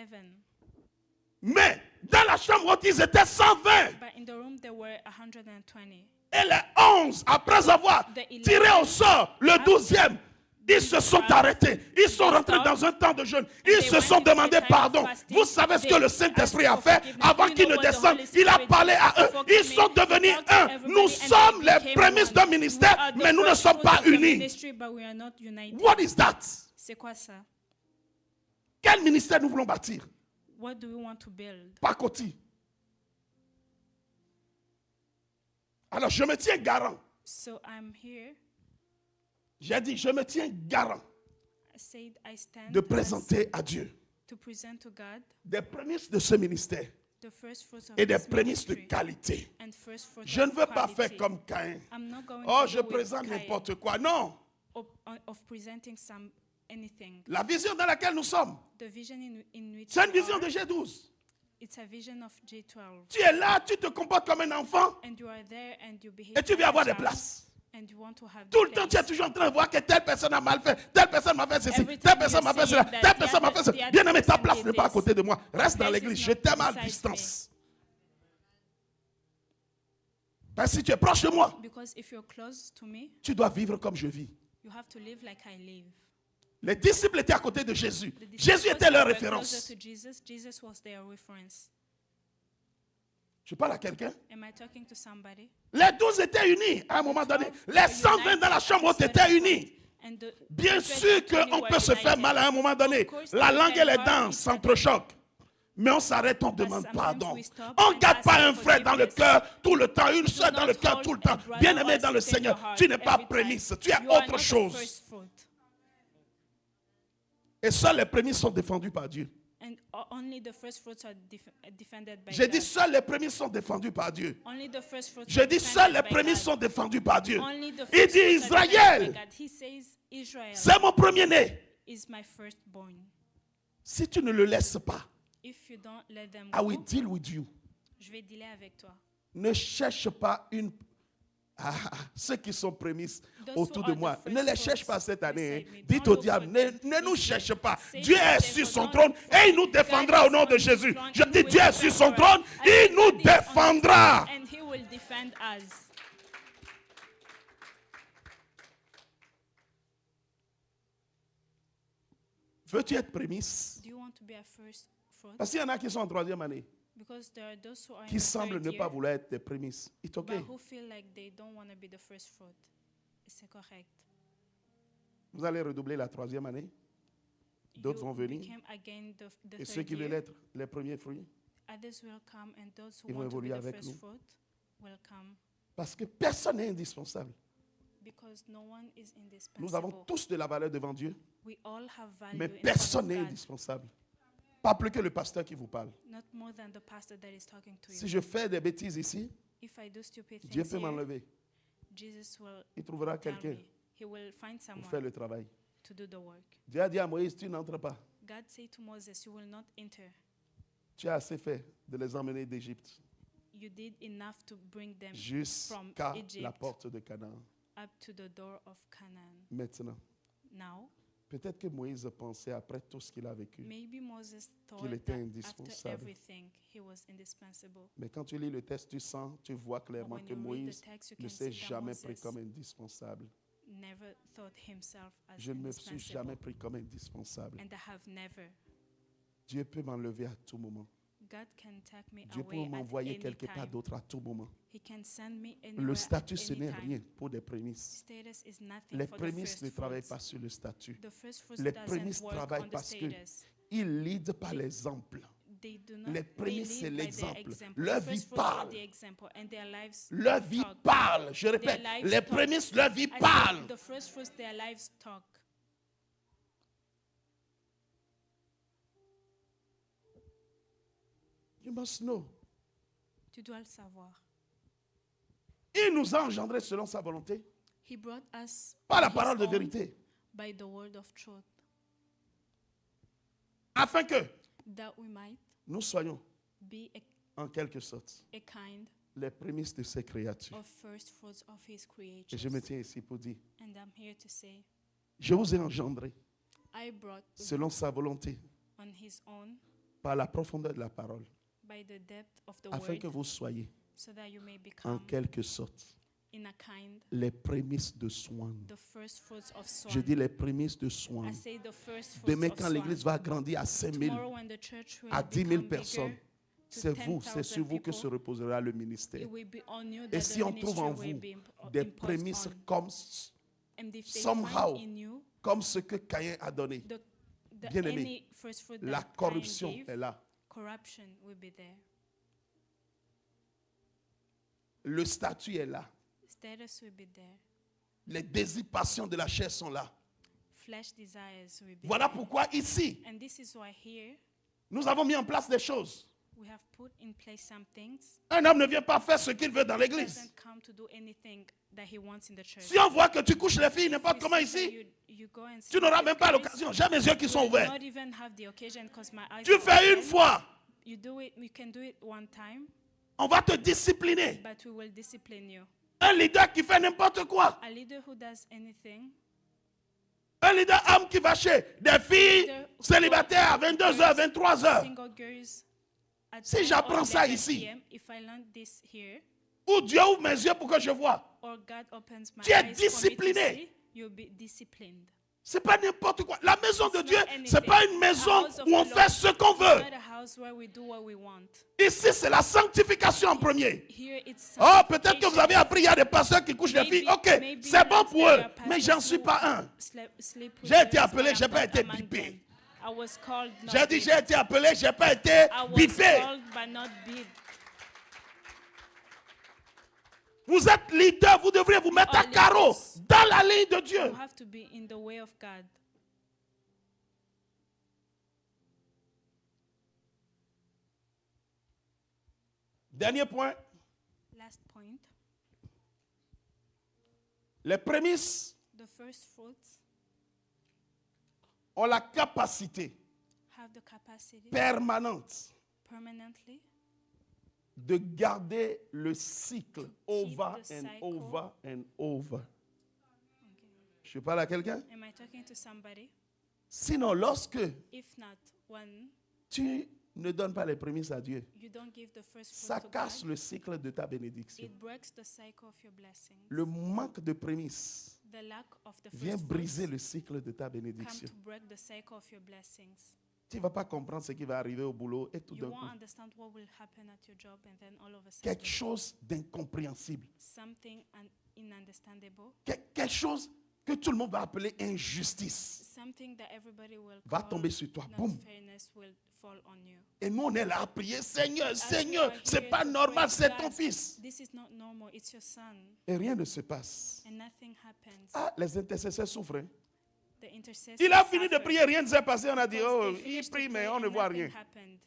Mais dans la chambre haute, ils étaient 120. But in the room there were 120. Et les 11, après avoir tiré au sort le 12e, ils se sont arrêtés. Ils sont rentrés dans un temps de jeûne. Ils se sont demandé pardon. Vous savez ce que le Saint-Esprit a fait avant qu'il ne descende? Il a parlé à eux. Ils sont devenus un. Nous sommes les prémices d'un ministère, mais nous ne sommes pas unis. What is that? C'est quoi ça? Quel ministère nous voulons bâtir? What do we want to build? Pacoti. Alors je me tiens garant. So I'm here. J'ai dit, je me tiens garant I said I stand de présenter à Dieu to present to God des prémices de ce ministère the first fruits of et des this prémices de ministry qualité. and first fruits Je of ne veux pas quality. faire comme Caïn. I'm not going Oh, to je go with présente Cain n'importe quoi. Non. of presenting anything. La vision dans laquelle nous sommes, The vision in which c'est une we vision are, de G12. it's a vision of J12. Tu es là, tu te comportes comme un enfant And you are there and you behave et tu like veux a avoir des child, places. and you want to have Tout the le temps, tu es place. toujours en train de voir que telle personne a mal fait, telle personne m'a fait ceci, Every telle time personne m'a you're fait cela, saying that telle the personne m'a other- fait cela. the other Bien aimé, ta person place did n'est pas à this. côté de moi. Reste dans Place is l'église, not je t'aime à beside distance. Parce que si tu es proche de moi, Because if you're close to me, tu dois vivre comme je vis. you have to live like I live. Les disciples étaient à côté de Jésus. The Jésus disciples était leur were référence. closer to Jesus. Jesus was their reference. Je parle à quelqu'un. Am I talking to somebody? Les 12 étaient unis à un moment donné. Les 120 dans la chambre haute étaient unis. And the Bien 120 sûr qu'on peut se faire mal à un moment donné. La langue et les dents s'entrechoquent. Mais on s'arrête, on demande pardon. On ne garde pas un frère dans le cœur tout le temps, une soeur dans le cœur tout le temps. Bien aimé dans le Seigneur, tu n'es pas prémisse, tu es autre chose. Et seuls les prémices sont défendus par Dieu. And only the first fruits are defended by J'ai dit God. seuls les prémices sont défendus par Dieu. Only the first fruits Je are dis defended seuls les by prémices God. sont défendus par Dieu. Only the Il first dit fruits are defended by Israël, God. He says Israel c'est mon premier-né. is my firstborn. Si tu ne le laisses pas, If you don't let them I go, will deal with you. je vais dealer avec toi. Ne cherche pas une... ceux qui sont prémices Those autour who de are moi, the first ne les fruits cherche pas cette année. beside me. Dites Don't au look diable, for ne them. nous This cherche year. pas. Say Dieu to est them, sur son don't trône look for et il them. nous God défendra is au nom de on Jésus. his throne Je and dis, he will Dieu est sur defend son us. trône, I il said nous God is on his défendra. throne and he will defend us. Veux-tu être prémisse? Do you want to be a first fruit? Parce qu'il y en a qui sont en troisième année, Because there are those who are in qui the semblent third ne pas year, vouloir être des prémices. It's okay. but who feel like they don't want to be the first fruit. C'est correct. Vous allez redoubler la troisième année. D'autres You vont venir. became again the Et ceux third qui veulent year. être les premiers fruits. Others will come and those who Ils vont want to be évoluer the avec first nous. fruit will come. Parce que personne n'est indispensable. Because no one is Nous avons indispensable. tous de la valeur devant Dieu, We all have value mais in front personne of n'est God. indispensable. Pas plus que le pasteur qui vous parle. Not more than the pastor that is talking to Si you. je fais des bêtises ici, If I do stupid Dieu things peut here, m'enlever. Jesus will Il trouvera tell quelqu'un me. He will find pour faire someone le travail. to do the work. Dieu a dit à Moïse, tu n'entres pas. God said to Moses, you will not enter. Tu as assez fait de les emmener d'Égypte You did enough to bring them jusqu'à from Egypt la porte de Canaan. up to the door of Canaan. Maintenant, Now, peut-être que Moïse pensait après tout ce qu'il a vécu. maybe Moses thought Qu'il était that after indispensable. everything, he was indispensable. Mais quand tu lis le texte, tu sens, tu vois But clairement when que you read Moïse the text, you ne can s'est see that jamais pris Moses comme indispensable. never thought himself as Je ne me suis indispensable. jamais pris comme indispensable. And I have never. Dieu peut m'enlever à tout moment. God can take me Dieu peut away at m'envoyer any quelque part time. d'autre à tout moment. He can send me Le anywhere statut, at ce any n'est time. rien pour des prémices. Status is nothing Les for the prémices first ne travaillent fruits. pas sur le statut. The first fruits Les doesn't prémices work travaillent on the parce que status. ils ne lisent pas l'exemple. They do not. Les They prémices, lead c'est by their l'exemple. example. Leur The vie first fruits are parle. the example, and their lives Leur vie talk. parle. Je répète, lives les talk. prémices, leur vie I said parle. the first fruits, their lives talk. You must know. Tu dois le savoir. Il nous a engendrés selon sa volonté, He brought us par la his parole de own vérité, by the word of truth, afin que that we might nous soyons, be en quelque sorte, a kind les prémices de ses créatures. of first fruits of his Et creatures. je me tiens ici pour dire, And I'm here to say, je vous ai engendrés I brought selon sa volonté, on his own par la profondeur de la parole, by the depth of the afin word, que vous soyez, so that you may en become quelque sorte, in a kind les prémices de soins. the first fruits of Je swan. dis les prémices de soins. I say the first fruits Demain, of quand l'église swan. va grandir à 5 000, Tomorrow when the church will à 10 000 become personnes, bigger, to c'est vous, c'est 10,000 sur vous que se people, reposera le ministère. it will be on you Et that si the on trouve en ministry will vous be des imposed prémices on. comme, And if they somehow, find in you comme ce que Caïn a donné, the Bien-aimé, any first fruit la that Cain corruption gave, est là. corruption will be there. Le statut est là. Status will be there. Les désirs, passions de la chair sont là. Flesh desires will be Voilà there. pourquoi ici, And this is why here nous avons mis en place des choses. we have put in place some things. Un homme ne vient pas faire ce qu'il veut dans He l'église. doesn't come to do anything that he wants in the church. Si on voit que tu couches les filles n'importe You comment see that ici, you go and tu sleep n'auras with même pas girls, l'occasion. J'ai mes yeux qui you sont will ouverts. not even have the occasion because my eyes Tu are fais une open. fois, You do it, you can do it one time, on va te discipliner. but we will discipline you. Un leader qui fait n'importe quoi. A leader who does anything, Un leader homme qui va chez des filles célibataires à 22h, 23h. single girls at Si 10 j'apprends or ça 11 ici, PM, if I learn this here, Ou Dieu ouvre mes yeux pour que je vois. or God opens my Tu es eyes for me to discipliné. see, you'll be disciplined. C'est pas n'importe quoi. La maison de It's Dieu, not c'est anything. pas une maison A house of où on the fait Lord ce qu'on is veut. not a house where we do what we want. Ici, c'est la sanctification en premier. Here it's Oh, peut-être que vous sanctification. avez appris, il y a des pasteurs qui couchent des filles. Ok, Maybe c'est bon once pour there eux, are mais j'en pastors suis who pas un. sleep with J'ai été girls, appelé, but j'ai I'm pas not été among bipé. them. I was called, not J'ai dit, bid. j'ai été appelé, j'ai pas été I was bipé. called, but not bid. Vous êtes leader, vous devriez vous mettre à All carreau leaders. dans la ligne de Dieu. You have to be in the way of God. Dernier point, Last point. les prémices The first fruits ont la capacité have the capacity permanente permanently de garder le cycle keep over the and cycle. over and over. Je parle à quelqu'un? Am I talking to somebody? Sinon, lorsque If not, when tu ne donnes pas les prémices à Dieu, you don't give the first fruit ça to casse God, le cycle de ta bénédiction. it breaks the cycle of your blessings. Le manque de prémices The lack of the vient first briser fruits le cycle de ta come bénédiction. to break the cycle of your blessings. Tu ne vas pas comprendre ce qui va arriver au boulot et tout You d'un won't coup, understand what will happen at your job, and then all of a sudden, quelque chose d'incompréhensible. something inunderstandable, Quelque chose que tout le monde va appeler injustice something that everybody will va call tomber sur toi. not Boum. fairness will fall on you. Et nous, on est là à prier, Seigneur, As Seigneur, we are c'est here pas to normal, praise c'est God, ton fils. This is not normal. It's your son, Et rien ne se passe. and nothing happens. Ah, les intercesseurs souffrent. Hein. The intercessor Il a fini de suffered prier, rien ne s'est passé. On a dit, because oh, they il finished to prie, mais pray on ne and voit nothing rien. happened.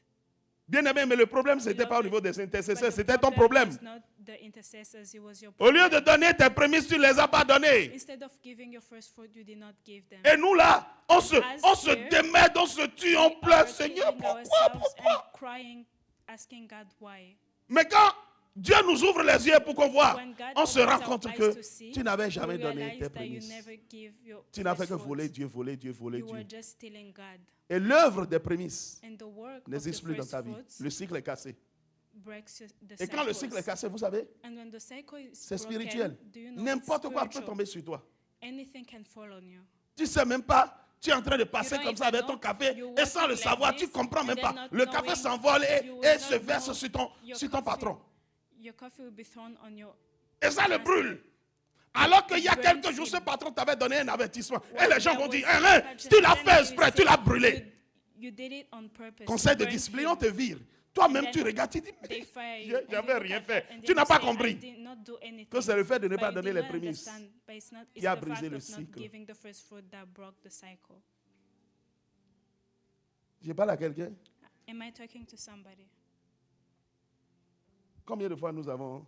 Bien aimé, mais le problème, ce n'était pas au niveau des But intercesseurs, the c'était ton problem problème. was not the intercessors, it was your Au lieu de problem. donner tes prémices, tu ne les as pas données. Instead of giving your first fruit, you did not give them. Et nous là, on se here, démène, on se tue, on We pleure, are Seigneur, killing pourquoi, ourselves pourquoi? and crying, asking God why. Mais quand Dieu nous ouvre les yeux pour qu'on voit, When God on se opens rend our compte eyes que to see, tu n'avais we jamais donné realize tes that you prémices. never give your Tu n'as fait first que fruits. voler Dieu, voler Dieu, voler You were Dieu. just stealing God. Et l'œuvre des prémices And the work of the n'existe plus dans first ta vie. fruits Le cycle est cassé. breaks the Et quand le cycles. cycle est cassé, vous savez, And when the cycle is c'est broken, spirituel. do you know N'importe it's quoi peut spiritual? tomber sur toi. Anything can fall on you. Tu sais même pas, tu es en train de passer don't comme ça even avec ton know. café You et sans walk le like savoir, this tu comprends and même then pas. not Le café knowing, s'envole you will et not se verse know sur your ton coffee. patron. Your coffee will be thrown on your Et ça le master. brûle. Alors qu'il y a Burns quelques jours, him. ce patron t'avait donné un avertissement. Et Well, les gens there vont was dire, a hein, budget, tu l'as and fait then exprès, you tu l'as say, brûlé. You did it on purpose. Conseil You de burned discipline, him. on te vire. Toi-même, And tu then regardes, tu dis, They mais fire you. je And you n'avais look rien at fait. that, and Tu then n'as you pas say, compris I did not do anything. que c'est le fait de ne But pas you donner did les not prémices understand, but it's qui a the brisé fact le of not cycle. giving the first fruit that broke the cycle. Je parle à quelqu'un. Am I talking to somebody? Combien de fois nous avons...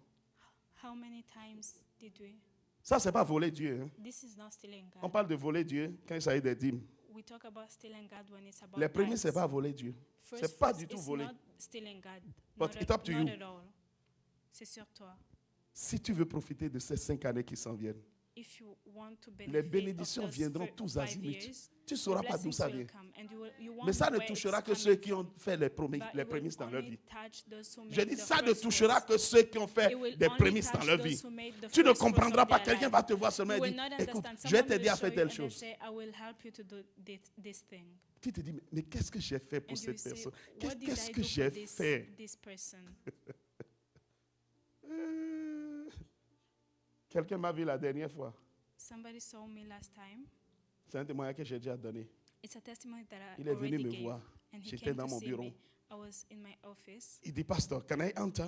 How many times did we? Ça, c'est pas voler Dieu. Hein. This is not stealing On God. parle de voler Dieu quand il s'agit des dîmes. We talk about stealing God when it's about Les prémices, c'est tithes. pas voler Dieu. First C'est pas fruits du tout is voler. not stealing God. But Not it's up to not you. at all. C'est sur toi. Si tu veux profiter de ces 5 années qui s'en viennent, If you want to les benefit bénédictions of those viendront 5 tous azimuts. years, Tu ne sauras the pas d'où ça blessings will vient. come, and you won't Mais ça ne where touchera it's que coming ceux qui from. ont fait les But it prémices will dans leur only vie. touch those who Je made dis, the ça ne first touchera fruits. que ceux qui ont fait It will des only prémices dans touch leur those vie. who made the Tu ne first fruits comprendras of pas. their Quelqu'un life. va te voir seulement You et will dire, not écoute, understand. je vais Someone t'aider will à show faire you telle and they'll chose. say, I will help you to do this thing. Tu te dis, mais qu'est-ce que j'ai fait pour And you cette say, personne? what did Qu'est-ce I que do j'ai for fait? this person? Quelqu'un m'a vu la dernière fois. Somebody saw me last time. C'est un témoignage que j'ai déjà donné. It's a testimony that I Il est venu already me gave. voir. And he J'étais came dans to mon see bureau. me. I was in my office. Il dit, pasteur, can I enter?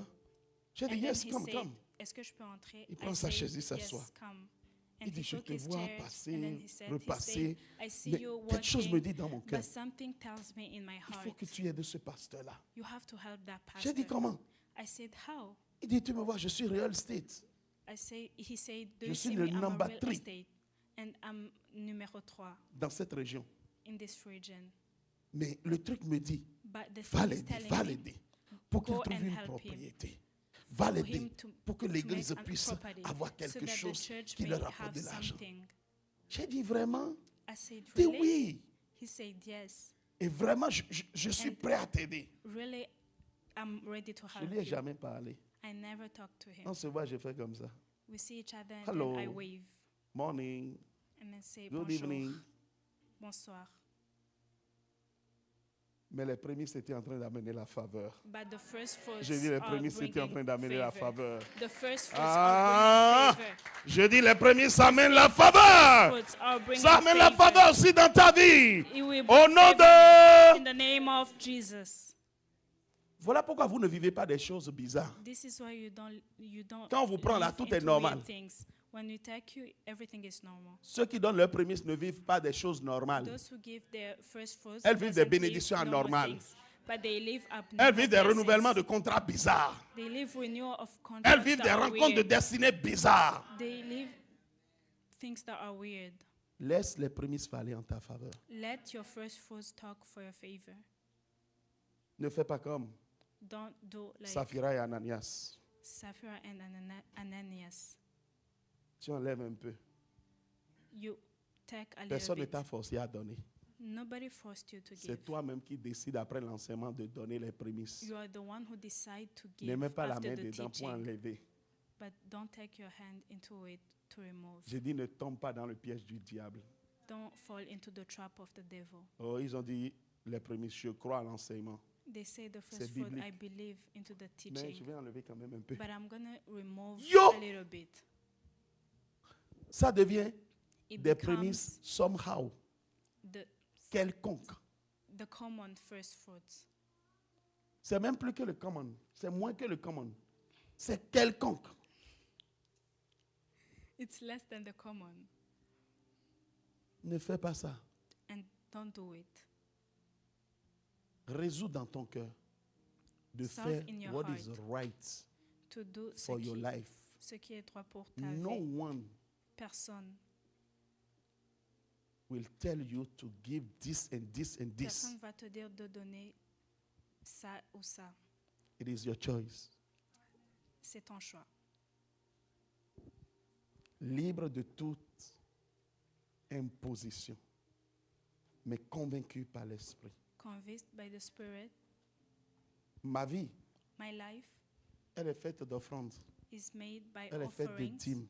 J'ai dit, And then yes, he come, said, come. est-ce que je peux entrer? Il I prend sa said, chaise, il s'assoit. yes, come. And Il dit, he je took te his vois chair, and then passer, he said, repasser. I see Mais you quelque chose me working, dit dans mon cœur, but something tells me in my il faut heart, que tu aides ce pasteur-là. you have to help that J'ai dit, pastor. comment? I said, how? Il dit, tu me vois, je suis real estate. He said, do Je you suis see le me? I'm a number real 3 estate, and I'm numéro 3 dans cette région. in this region. Mais le truc me dit, But the va thing is l'aider, telling va me, l'aider pour qu'il go trouve and une help him. propriété. Va for l'aider him to pour que make l'église an puisse property, avoir so quelque that the chose church qui may leur apporte have de l'argent. something. J'ai dit vraiment, I said, dis really? oui. He said, yes. Et vraiment, je suis And prêt à t'aider. Really, I'm ready to Je help lui ai you. jamais parlé. I never talked to him. On se voit, je fais comme ça. We see each other and Hello. then I wave Morning, and then say good bonjour, evening. bonsoir. Mais les prémices étaient en train d'amener la faveur. But the first fruits J'ai dit les are prémices étaient en train bringing d'amener la favor. faveur. The first fruits Ah, are bringing favor. je dis les prémices amènent la The faveur. fruits are bringing Ça amène la favor. faveur aussi dans ta vie. It will Au bring nom favor de... in the name of Jesus. Voilà pourquoi vous ne vivez pas des choses bizarres. This is why you don't. Quand on vous prend là, live tout est into normal. weird things. When we take you, everything is normal. Ceux qui donnent leurs prémices ne vivent pas des choses normales. Those who give their first fruits, Elles vivent des doesn't live bénédictions normal anormales. things, but they live Elles vivent des abnormal renouvellements de blessings. contrats bizarres. They live renewal of Elles contracts vivent that des are rencontres de weird. destinée bizarres. They live things that are weird. Laisse les prémices parler en ta faveur. Let your first fruits talk for your favor. Ne fais pas comme Don't do like Saphira et Ananias. Sapphira and Ananias. Tu enlèves un peu. You take a little Personne ne bit. t'a forcé à donner. Nobody forced you to give. C'est toi-même qui décides après l'enseignement de donner les prémices. You are the one who decide to Ne give mets pas la after main the dedans pour teaching, enlever. but don't take your hand into it to remove. J'ai dit ne tombe pas dans le piège du diable. Don't fall into the trap of the devil. Oh, ils ont dit les prémices, je crois à l'enseignement. They say the C'est first fruit, biblique. I believe into the Mais je teaching, vais enlever quand même un peu. but I'm going to remove Yo! a little bit. Ça devient It des becomes prémices somehow, the, quelconque. the common first fruits. C'est même plus que le common. C'est moins que le common. C'est quelconque. It's less than the common, Ne fais pas ça. and don't do it. Résous dans ton cœur de Solve faire in your what is heart right To do for your life. ce qui est droit pour ta No vie. one Personne will tell you to give this and this and this. Personne va te dire de donner ça ou ça. It is your choice. C'est ton choix. Libre de toute imposition, mais convaincu par l'Esprit. Convinced by the Spirit, Ma vie, my life elle est faite d'offrandes. is made by Elle est faite de offerings, dîmes.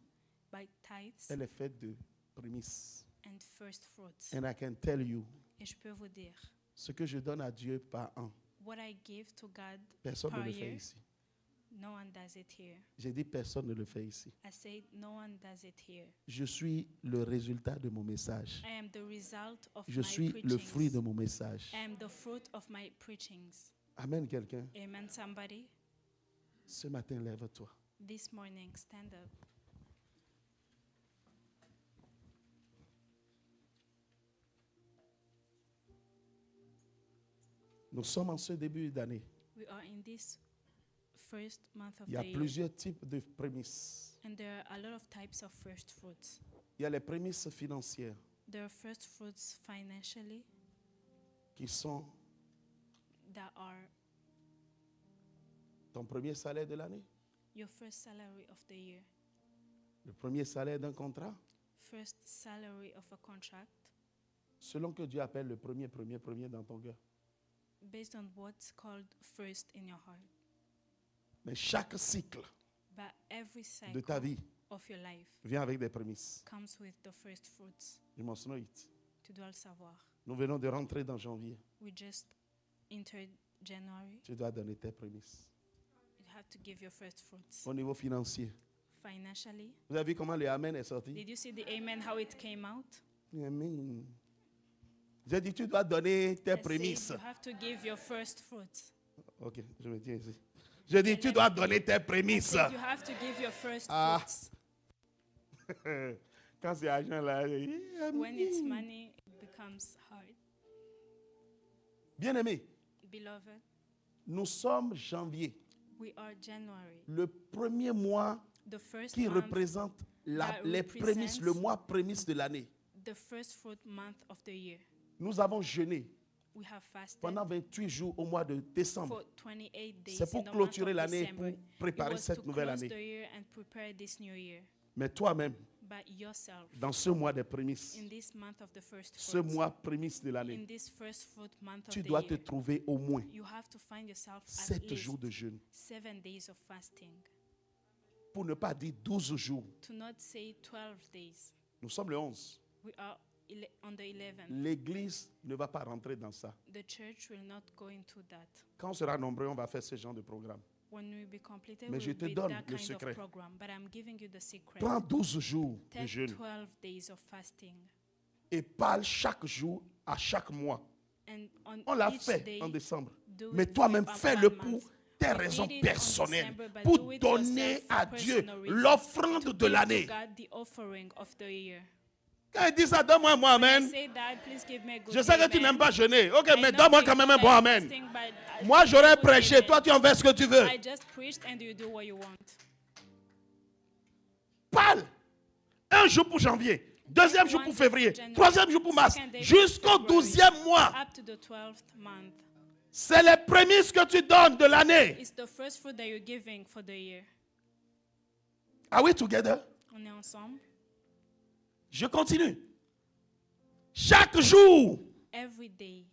by tithes Elle est faite de prémices. and first fruits. And I can tell you, Et je peux vous dire, ce que je donne à Dieu par an, what I give to God personne ne per le fait year, ici. no one does it here. J'ai dit personne ne le fait ici. I said no one does it here. Je suis le résultat de mon message. I am the result of Je my suis preachings. le fruit de mon message. I am the fruit of my preachings. Amen, quelqu'un. Amen, somebody. Ce matin, lève-toi. This morning, stand up. Nous sommes en ce début d'année. We are in this first month of Il y a the year. plusieurs types de prémices. And there are a lot of types of first fruits. Il y a les prémices financières There are first fruits financially qui sont that are ton premier salaire de l'année, your first salary of the year, le premier salaire d'un contrat, first salary of a contract, selon que Dieu appelle le premier dans ton cœur. based on what's called first in your heart. Mais chaque cycle But every de ta cycle vie of your life vient avec des prémices. comes with the first fruits. Je m'en souviens vite. Tu dois le savoir. Nous venons de rentrer dans janvier. We just entered January. Tu dois donner tes prémices. You have to give your first fruits. Au niveau financier. Financially, Vous avez vu comment le Amen est sorti? did you see the amen, how it came out? Amen. J'ai dit, tu dois donner tes I said prémices. you have to give your first fruits. Ok, je me tiens ici. J'ai dit, tu dois donner tes prémices. Said you have to give your first Ah. fruits. Quand c'est argent là. When it's money, it becomes hard. Bien-aimé, Beloved, nous sommes janvier, we are January, le premier mois the first qui month, représente that les represents prémices, le mois prémice de l'année. the first fruit month of the year. Nous avons jeûné We have fasted pendant 28 jours au mois de décembre. for 28 days C'est pour in the month clôturer of l'année, December. pour préparer It was cette to nouvelle close année. the year and prepare this new year. Mais toi-même, But yourself, dans ce mois des prémices, in this month of the first ce fruits, mois prémice de in l'année, this first fruit month of tu the dois te year, trouver au moins you have to find yourself at 7 least jours de jeûne. 7 days of fasting. Pour ne pas dire 12 jours. To not say 12 days. Nous sommes le 11. We are on the 11th. L'Église ne va pas rentrer dans ça. The church will not go into that. Quand on sera nombreux, on va faire ce genre de programme. When we be completed, Mais we je will te be donne that le kind secret. of program. But I'm giving you the secret. Prends 12 jours de Take jeûne 12 days of fasting. et parle chaque jour à chaque mois. And on On l'a each fait day, en décembre. do Mais it toi-même, for fais-le one pour month. tes We raisons did it on personnelles, December, but pour do it donner yourself à for Dieu personal reasons, l'offrande to de give to l'année. God the offering of the year. Quand il dit ça, donne-moi un bon When I amen. say that, please give me a good Je sais que tu amen. n'aimes pas jeûner. Ok, I mais know donne-moi you quand même don't un bon like amen. fasting, but I Moi, give you j'aurais a good prêché. amen. Toi, tu en fais ce que tu veux. I just preached and you do what you want. Parle. Un jour pour janvier. Deuxième jour pour février. Troisième jour pour mars. Jusqu'au 12e mois. Up to the 12th month. C'est les prémices que tu donnes de l'année. It's the first fruit that you're giving for the year. Are we together? On est ensemble. Je continue. Chaque jour, Every day.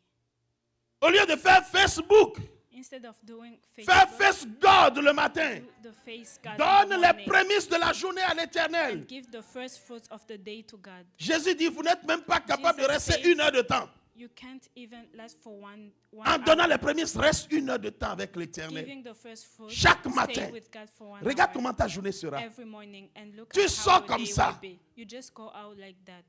au lieu de faire Facebook, Instead of doing faire Facebook, Face God le matin, do the face God in donne the les morning prémices de la journée à and l'Éternel. give the first fruits of the day to God. Jésus dit, vous n'êtes même pas capable de Jesus rester says- 1 heure de temps. You can't even last for one En donnant hour. les prémices, reste 1 heure de temps avec l'Éternel. Giving the first fruit, Chaque stay matin. with God for 1 Regarde hour comment ta journée sera. every morning and look Tu at sors how your comme day ça. will be. You just go out like that.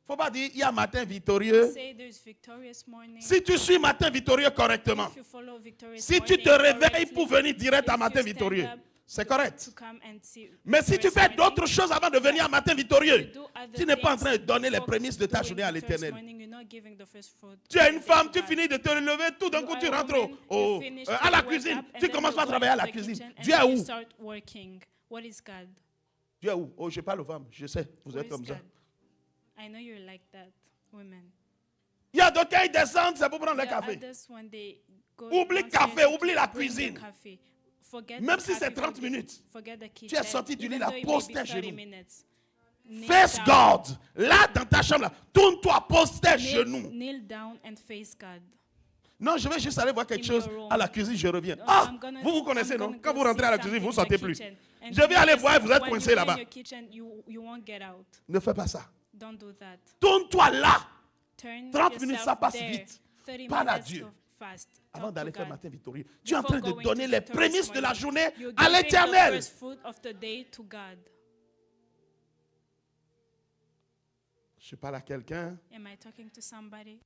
Faut pas dire, il y a matin victorieux. Say there's victorious morning. Si tu suis matin victorieux correctement, If you follow victorious si tu morning te réveilles correctly, pour venir direct à if matin you stand victorieux, up c'est correct. to come and see Mais si tu victorious fais morning, d'autres choses avant de venir à matin you victorieux, do other tu n'es pas en things train de donner les before prémices de ta doing journée à victorious l'Éternel. morning, you're not giving the first fruit Tu es of une the day femme, to tu God. finis de te lever, tout d'un You coup are tu a rentres woman, you finish à to la wake cuisine. up, and Tu then commences you pas à go travailler à into la the cuisine. kitchen, and Dieu est then you où? start working. What is God? Dieu est où? Oh, je parle aux femmes, je sais, vous Where êtes is comme ça. God? I know you're like that, women. Il y a d'autres qui descendent, c'est pour prendre le There are café. others when they go Oublie downstairs café, to oublie la bring the cuisine. coffee. Forget Même the si c'est coffee, 30 forget- minutes. forget the Tu es kitchen, sorti du lit, even là, though it pose may be tes 30 genoux. minutes. Kneel Face down. God. Là, dans ta chambre, là, tourne-toi, pose tes genoux. Kneel down and face God. Non, je vais juste aller voir quelque In chose your room. à la cuisine, je reviens. I'm Ah, gonna- vous connaissez, I'm non? gonna Quand go vous rentrez à la see cuisine, vous ne something in sortez the plus. kitchen. And Je vais aller voir et vous êtes when coincé you go là-bas. in your kitchen, you won't get out. Ne fais pas ça. Don't do that. Tourne-toi là, Turn 30 minutes, yourself ça passe there. vite. 30 Parle à minutes Dieu. to fast. avant Talk d'aller to faire God. matin victorieux. Tu es en Before train de going donner to les victorious prémices de la morning, journée you're à giving the l'Éternel. first fruit of the day to God. Je parle à quelqu'un. Am I talking to somebody?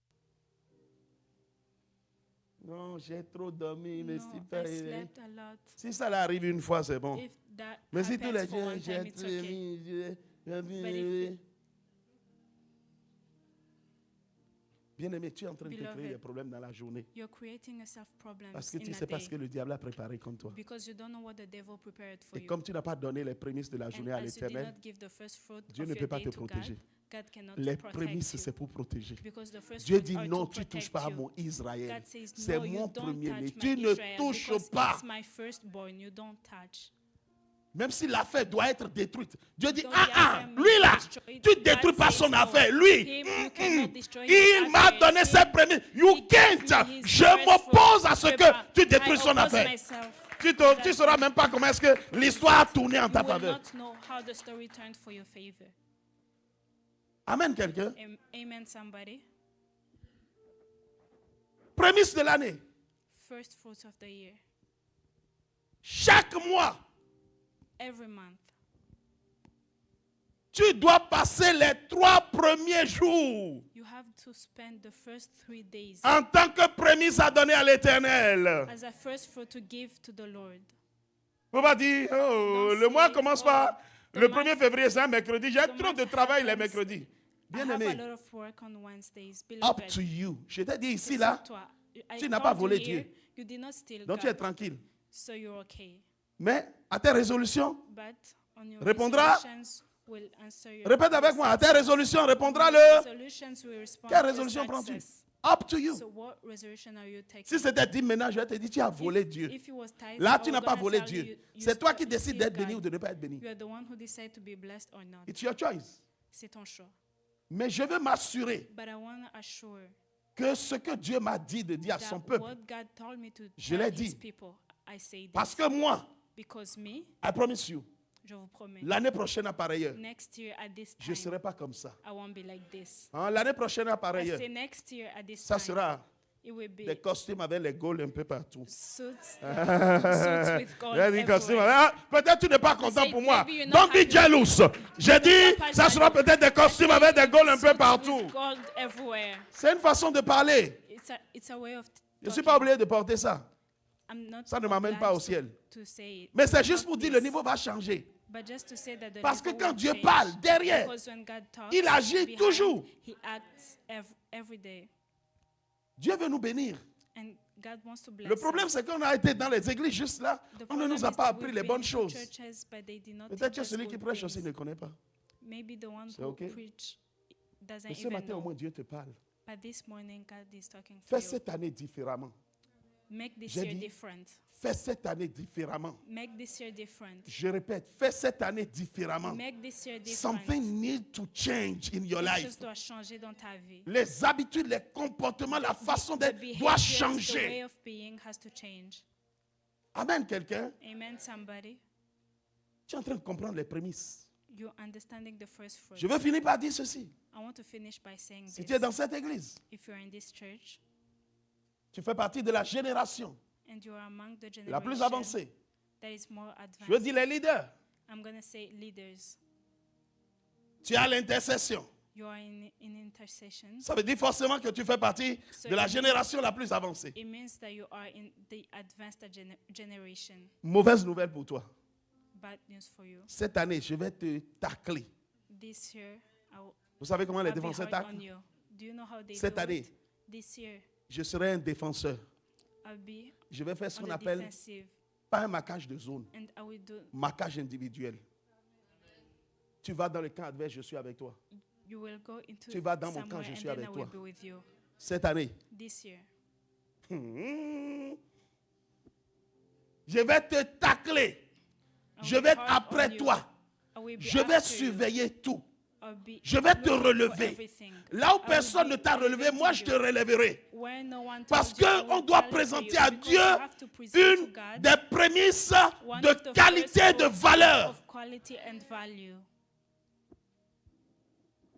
Non, j'ai trop dormi, mais No, si I pas- slept a lot. Si ça arrive une fois, c'est bon. If that Mais si tous happens les for jours, one j'ai time, it's trop okay. dormi, j'ai But if Bien-aimé, tu es en train de te créer Beloved, des problèmes dans la journée. you're creating yourself problems Parce que tu in ne a sais pas ce que day le diable a préparé contre toi. because you don't know what the devil prepared for Et you. comme tu n'as pas donné les prémices de la journée And à as you did l'Éternel, not give the first fruit Dieu of ne your peut pas day te to God, protéger. God cannot Les protect prémices, you. c'est pour protéger. Because the first Dieu fruits dit are non, to tu ne touches protect pas à you. mon Israël. God says, C'est no, you mon don't premier-né. touch Tu my ne Israel touches because pas. it's my firstborn. You don't touch. Même si l'affaire doit être détruite. Dieu dit, Though ah, the ah, affair may lui be là, destroyed, tu ne God détruis pas says son no. affaire. Lui, Him, you cannot destroy his il m'a affairs. donné ses Him, prémices. You he gave can't. me his Je first m'oppose fruit. à ce Pepper, que tu détruis I son oppose affaire. myself. Tu ne sauras même pas comment est-ce que l'histoire a tourné en You ta will faveur. not know how the story turned for your favor. Amen, quelqu'un. Amen, somebody. Prémisse de l'année. First fruits of the year. Chaque mois, Every month. tu dois passer les 3 premiers jours You have to spend the first 3 days en tant que prémisse à donner à l'Éternel. as a first fruit to give to the Lord. Faut pas dire, oh, Don't le mois say, commence oh, pas. the Le month- 1er février, c'est un mercredi. J'ai the trop de month travail les happens. mercredis. I Bien have a aimé, lot of work on Wednesdays. up Beloved, to you. Je t'ai dit ici, it's là, up to us. I tu n'as pas called volé you here. Dieu. You did not steal donc tu es God, tranquille. so you're okay. Mais à tes résolutions, But on your Répondra. resolutions will answer your répète avec moi, à tes success. résolutions, répondra On le. your resolutions will respond Quelle to résolution prends-tu? success. Up to you. So what resolution are you taking? Si c'était 10 maintenant, je vais te dire, tu as volé Dieu. If it was tithes, Là, I tu was n'as pas gonna volé tell Dieu. you, you C'est toi stole- qui you décides steal d'être béni God. ou de ne pas être béni. You are the one who decide to be blessed or not. It's your choice. C'est ton choix. Mais je veux m'assurer But I want to assure que ce que Dieu m'a dit de dire à son that peuple, what God told me to Je tell l'ai his dit. people, I say this. parce que moi, Because me, I promise you, je vous promets, l'année prochaine à pareille heure, next year at this je ne time, serai pas comme ça. I won't be like this. Hein, l'année prochaine à I pareille heure, say next year at this ça time, sera it will be des costumes avec les gaules un peu partout. suits with gold J'ai dit costume. everywhere. Ah, peut-être tu n'es pas content say, pour moi. maybe you're not Don't be happy. jealous. J'ai dit, pas ça sera jaloux. peut-être des costumes avec des gaules un peu Suits partout. with gold everywhere. C'est une façon de parler. It's a way of Je ne suis talking. pas obligé de porter ça. I'm not Ça ne m'amène pas au obliged ciel. to say it. Mais c'est Not juste pour dire this. le niveau va changer. But just to say that the Parce que level quand will Dieu change. parle, derrière, Because when God talks, il agit behind, toujours. He acts every day. Dieu veut nous bénir. And God wants to bless Le problème, us. c'est qu'on a été dans les églises juste là. The On ne problem nous a is pas that appris we've les been bonnes to choses. churches, but they did not Peut-être teach que us celui qui good prêche things. aussi ne connaît pas. Maybe the one C'est who ok. preach doesn't Mais ce even matin, au know. moins, Dieu te parle. But this morning, God is talking Fais for you. cette année différemment. Make this J'ai year dit- different. Fais cette année différemment. Make this year different. Je répète, fais cette année différemment. Make this year different. Something needs to change in your Quelque life. chose doit changer dans ta vie. Les habitudes, les comportements, la façon The d'être doit behaviors, the way changer. of being has to change. Amen, quelqu'un. Amen, somebody. Tu es en train de comprendre les prémices. You're understanding the first fruit. Je veux finir par dire ceci. I want to finish by saying Si this. tu es dans cette église, If you're in this church tu fais partie de la génération and you're among the la plus generation avancée. that is more Je veux advanced, dire les leaders. I'm going to say leaders. Tu as l'intercession. You are in intercession. Ça veut dire forcément que tu fais partie So de la it génération la plus avancée. It means that you are in the advanced generation. Mauvaise nouvelle pour toi. Bad news for you. Cette année, je vais te tacler. This year, Vous savez comment les I'll be défenseurs hard on taclent? you. Do you know how they Cette do année, it? This year, je serai un défenseur. I'll be Je vais faire ce on qu'on the appelle defensive, pas un marquage de zone, and I will do. marquage individuel. Tu vas dans le camp adverse, je suis avec toi. You will go into Tu vas dans mon camp, somewhere je and suis then avec I will toi. be with you. Cette année, This year, je vais te tacler. I Je will vais be être hard on après you. toi. I will be Je vais after you. surveiller tout. I'll be Je vais te looking for relever. everything. Là où I will personne be ne t'a relevé, moi je te elevating you. relèverai. Where no one Parce told you, I will qu'on doit challenge présenter you, à because Dieu you have to present to une God des prémices one de of the qualité first et de fruits valeur. of quality and value.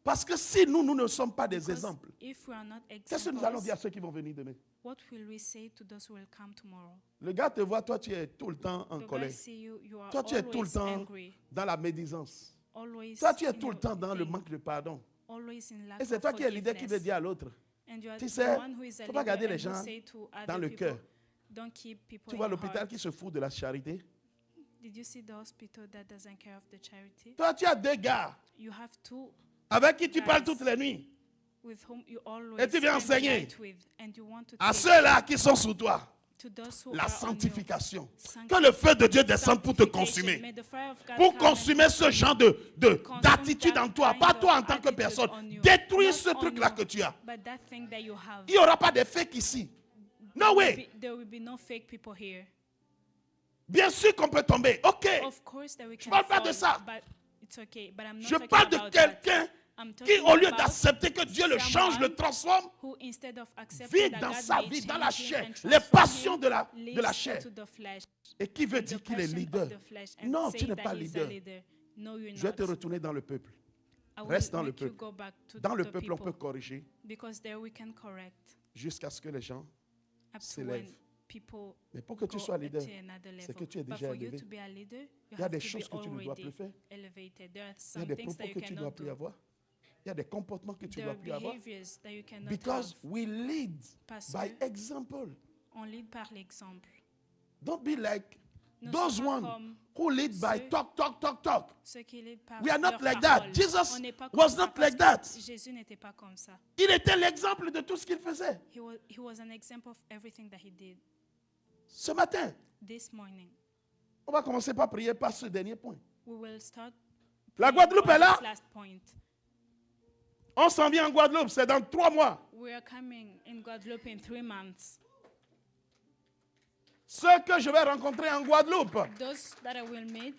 Parce que si nous ne sommes pas des Because exemples, if we are not qu'est-ce que nous allons dire à examples, ceux qui vont venir demain? what will we say to those who will come tomorrow? Le gars te voit, toi tu es tout le temps en The colère. guys see you, you are Toi tu es tout le always temps angry, dans la médisance. always Toi tu es in tout le a temps dans le thing, manque de pardon. always in lack Et c'est of toi qui es leader qui veut forgiveness. dire à l'autre. And you are Tu the sais, one who is a faut pas leader garder and les who gens say to dans other le people, cœur. don't keep people Tu vois in your l'hôpital heart. qui se fout de la charité. Did you see the hospital that doesn't care of the charity? Toi tu as deux gars You have two avec qui tu parles Guys. toutes les nuits. with whom you always Et tu viens spend the enseigner night with, and you want to à teach ceux-là qui sont sous toi to those who la are on you. sanctification. Que le feu de Dieu descende pour te consumer. May the fire of God Pour come and consumer ce genre d'attitude en toi, pas toi en tant que personne. Détruire ce truc-là que tu as. but that thing that you have. Il n'y aura pas de fake ici. No way. There will be no fake people here. Bien sûr qu'on peut tomber. Ok. Of course that we can parle pas de fall, ça. but it's okay. But I'm not Je talking parle de about that. quelqu'un I'm qui, talking au lieu about d'accepter que Dieu le change, le transforme, who, instead of accepting vit that dans God sa may vie, dans change la him chair, and les transform passions him, de la lives chair. into the flesh, Et qui veut the dire qu'il est passion leader? of the flesh, and Non, say tu n'es that pas he's a leader. leader. No, you're Je vais te not. retourner dans le peuple. I will Reste dans le make you peuple. go back to Dans le the peuple, on peut people, corriger because there we can correct jusqu'à ce que les gens up to s'élèvent. when people Mais pour que tu go sois leader, to another c'est level. que tu es But déjà for you élevé. to be a leader, you Il y a have des to be choses que tu ne dois plus already faire. elevated. There are Il y a some des things that propos you que tu ne dois cannot plus do. avoir. Il y a des comportements que tu ne There dois are plus avoir. behaviors that you cannot Because have. we lead Parce by que example. on lead par l'exemple. Don't be like Ne those sois pas ones comme who lead by ceux- talk. ceux qui lead par We are not leur like parole. that. Jesus On n'est pas comme was ça not parce like que that. Jésus n'était pas comme ça. Il était l'exemple de tout ce qu'il faisait. He was an example of everything that he did. Ce matin, This morning, on va commencer par prier par ce dernier point. we will start La praying Guadeloupe on est là. this last point. On s'en vient en Guadeloupe, c'est dans 3 mois. We are coming in Guadeloupe in 3 months. Ceux que je vais rencontrer en Guadeloupe Those that I will meet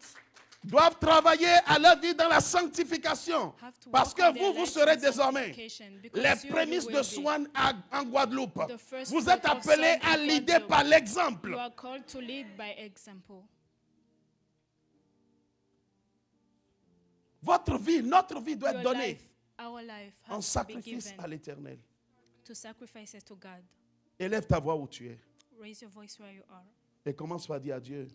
doivent travailler à leur vie dans la sanctification. have to Parce work on que their vous lives serez in désormais sanctification, because les you prémices will de be. soins en Guadeloupe. The first Vous fruit êtes of appelés sown à in leader Guadeloupe. par l'exemple. You are called to lead by example. Votre vie, notre vie doit être Your donnée life, our life en has to be sacrifice given à l'Éternel. to sacrifices to God. Élève ta voix où tu es Raise your voice where you are et commence par dire à Dieu,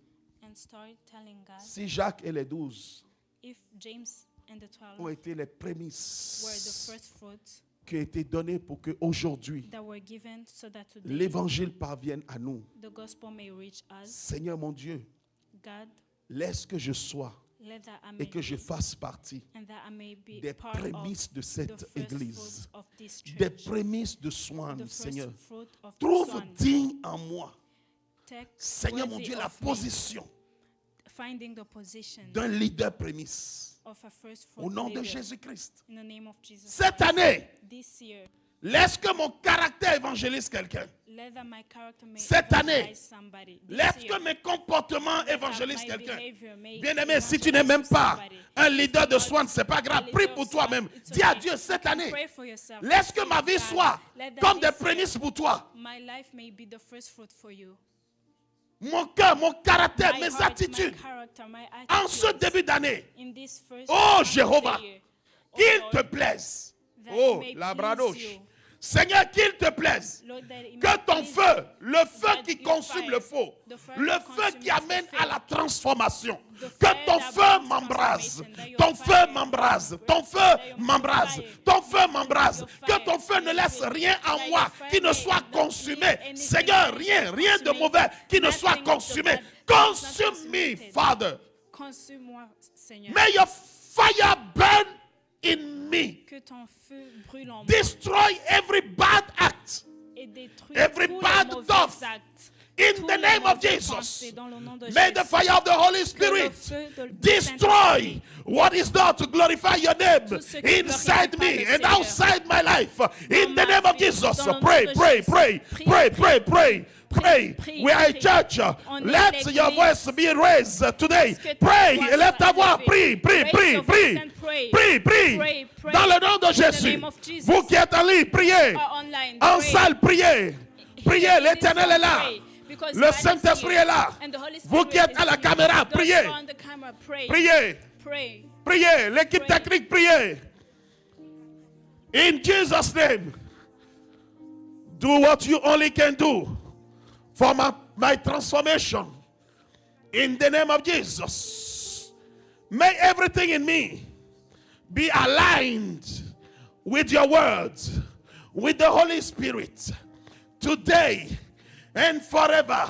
and start telling God, si Jacques et les 12 if James and the 12 ont été les were the prémices first fruits qui ont été données pour qu'aujourd'hui, that were given so that today l'évangile parvienne à nous. the gospel may reach us, Seigneur mon Dieu, God, laisse que je sois let that I et may que je be, fasse partie and that I may be des part of prémices de the cette first église, fruits of this des church, prémices de soins, the Seigneur. first fruit of Trouve Son. digne en moi, Take Seigneur mon worthy Dieu, la of me, position finding the position d'un leader prémisse. of a first fruit Au nom de leader. Jésus-Christ. In the name of Jesus Cette Christ. année, This year, laisse que mon caractère évangélise quelqu'un. let that my character may Cette année, evangelize somebody. This Laisse year, que mes comportements let that évangélisent my quelqu'un. behavior may Bien-aimé, si tu n'es evangelize même pas somebody. un leader de Not soins, c'est pas a grave. leader Prie of pour soins, toi-même. it's Dis à okay. Dieu cette You can année, pray for yourself. laisse que Say ma to vie God, soit let that comme des this year, prémices pour toi. my life may be the first fruit for you. Mon cœur, mon caractère, My mes heart, attitudes. my character, my En ce attitudes début d'année, in this first oh half of the Jéhovah, year. Oh qu'il Lord, te plaise. that Oh, may la please bradoche. you. Seigneur, qu'il te plaise. Lord, that it Que may ton please feu, le feu that qui your consume fire, le feu, the fire le that feu qui consumes amène the à la faith, transformation, the que fire ton that feu brings m'embrase, transformation, that your ton feu fire m'embrase, brings ton feu that your m'embrase, fire ton feu brings m'embrase, your que fire ton feu ne brings laisse it, rien en that moi your fire qui ne may soit not consumé. leave anything Seigneur, that is rien, rien de consumed, mauvais qui ne soit nothing of the consumé. bad that is not Consume me, consumed. Father. Consume-moi, Seigneur. May your fire burn in me. Que ton feu brûle en moi Destroy every bad act. et détruis every tous bad les mauvais thought actes. in Tous the les name of mauvais Jesus. pensées dans le nom de May the Jésus. fire of the Holy Spirit feu de- du destroy what is not to glorify your name Tout ce qui ne inside glorifie pas me le and Seigneur. outside my life. In the ma name of vie, Jesus. dans le nom Pray, de pray, Jésus. pray, Prie, pray, prie, pray, pray, pray. prie, We are a prie. church. On est Let your l'église. voice be raised today. Est-ce que ta Pray, voix élève ta soit voix. élevée? Prie, prie, Raise prie, your voice prie. and pray. Prie, prie. Pray, pray. Dans le nom de In the Jésus. name of Jesus. Vous qui êtes en ligne, priez. Or online, En pray. salle, priez. Priez, Here in l'Éternel this est là. pray, because Le God is Saint-Esprit here, est là. and the Holy Vous Spirit qui êtes is à la here. caméra, Those priez. who are on the camera, pray. Priez. Pray. Priez. L'équipe Pray. technique, priez. In Jesus' name, do what you only can do for my transformation. In the name of Jesus, may everything in me be aligned with your words, with the Holy Spirit. Today and forever,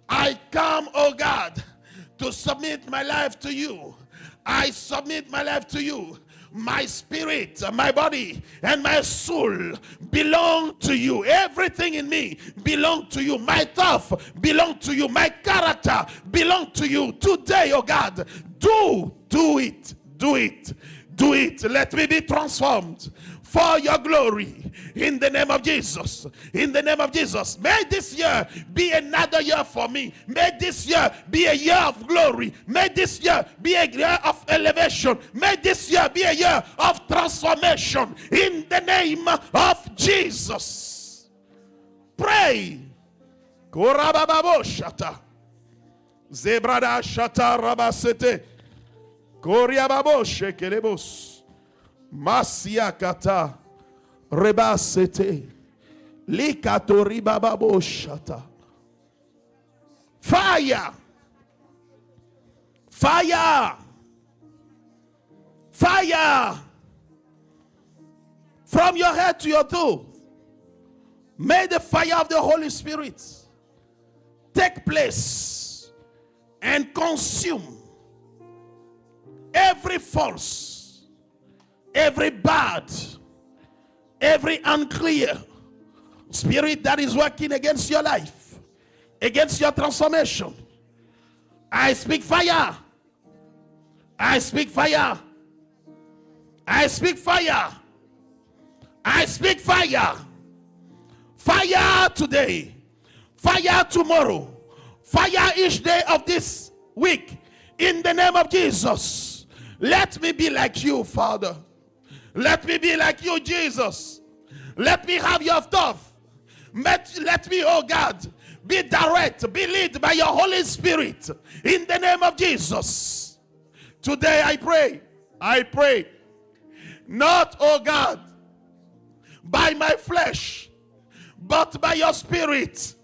I come, oh God, to submit my life to you. I submit my life to you. My spirit, my body, and my soul belong to you. Everything in me belong to you. My thoughts belong to you. My character belong to you. Today, oh God, do it. Do it. Do it. Let me be transformed for your glory. In the name of Jesus. In the name of Jesus. May this year be another year for me. May this year be a year of glory. May this year be a year of elevation. May this year be a year of transformation. In the name of Jesus. Pray. Korabababo shata. Zebrada shata rabasete. Koriababo shekelebos. Masiakata rebasete likatori bababo shata. Fire, fire, fire from your head to your toe. May the fire of the Holy Spirit take place and consume every false, every bad, every unclear spirit that is working against your life, against your transformation. I speak fire. I speak fire. I speak fire. I speak fire. Fire today. Fire tomorrow. Fire each day of this week. In the name of Jesus. Let me be like you, Father. Let me be like you, Jesus. Let me have your thoughts. Let me, oh God, be direct, be led by your Holy Spirit. In the name of Jesus. Today I pray, not, oh God, by my flesh, but by your Spirit.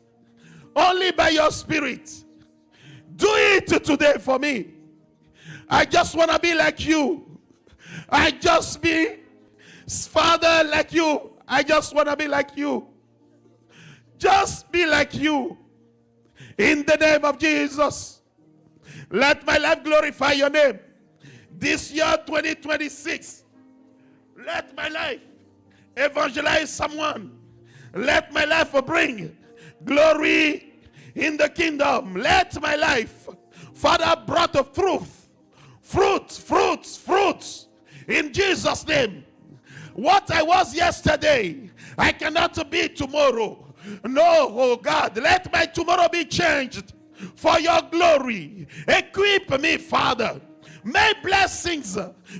Only by your Spirit. Do it today for me. I just want to be like you. I just be, Father, like you. I just want to be like you. Just be like you. In the name of Jesus. Let my life glorify your name. This year, 2026. Let my life evangelize someone. Let my life bring glory in the kingdom. Let my life, Father, brought of fruits in Jesus' name. What I was yesterday, I cannot be tomorrow. No, oh God, let my tomorrow be changed for your glory. Equip me, Father. May blessings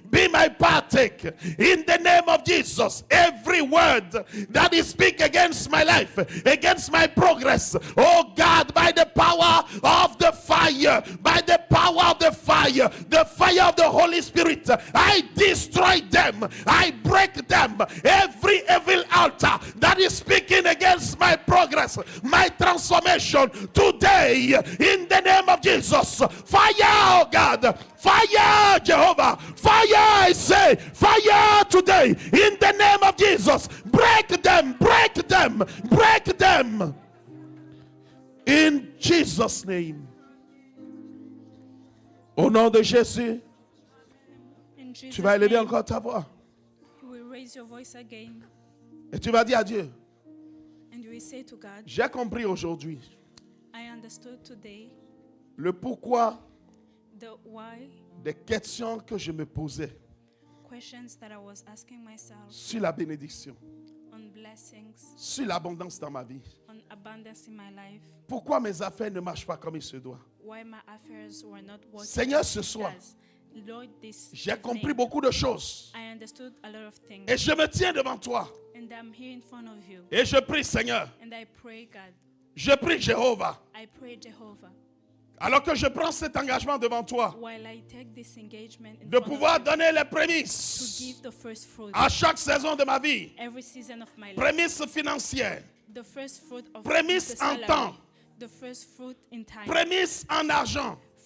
be my partake in the name of Jesus. Every word that is speak against my life, against my progress, oh God, by the power of the fire, by the power of the fire of the Holy Spirit, I destroy them, I break them. Every evil altar that is speaking against my progress, my transformation, today, in the name of Jesus, fire, oh God, fire, Jehovah, fire, I say, fire today, in the name of Jesus. Break them, break them, break them. In Jesus' name. Au nom de Jésus, tu vas élever encore ta voix. You will raise your voice again. Et tu vas dire à Dieu, And you will say to God, j'ai compris aujourd'hui I understood today le pourquoi the why des questions que je me posais questions that I was asking myself sur la bénédiction, on blessings, sur l'abondance dans ma vie. on abundance in my life, Pourquoi mes affaires ne marchent pas comme il se doit? why my affairs were not working. Seigneur, ce soir, as Lord, this j'ai evening, compris beaucoup de choses. I understood a lot of things, Et je me tiens devant toi. and I'm here in front of you, Et je prie, Seigneur. and I pray, God, Je prie, Jéhovah. I pray, Jehovah, Alors que je prends cet engagement devant toi, while I take this engagement in de front pouvoir of you, donner les to prémices give the first fruit, à chaque saison de ma vie. every season of my life, Prémices financières, the first fruit of prémices the en salary, temps, the first fruit in time, prémices en argent,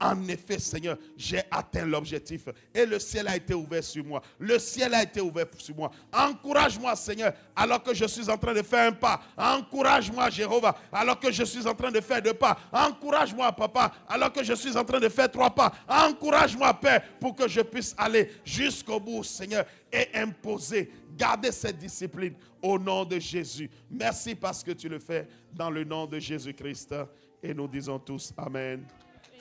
en effet, Seigneur, j'ai atteint l'objectif et le ciel a été ouvert sur moi. Le ciel a été ouvert sur moi. Encourage-moi, Seigneur, alors que je suis en train de faire un pas. Encourage-moi, Jéhovah, alors que je suis en train de faire 2 pas. Encourage-moi, Papa, alors que je suis en train de faire 3 pas. Encourage-moi, Père, pour que je puisse aller jusqu'au bout, Seigneur, et imposer, garder cette discipline au nom de Jésus. Merci parce que tu le fais dans le nom de Jésus-Christ. Et nous disons tous Amen,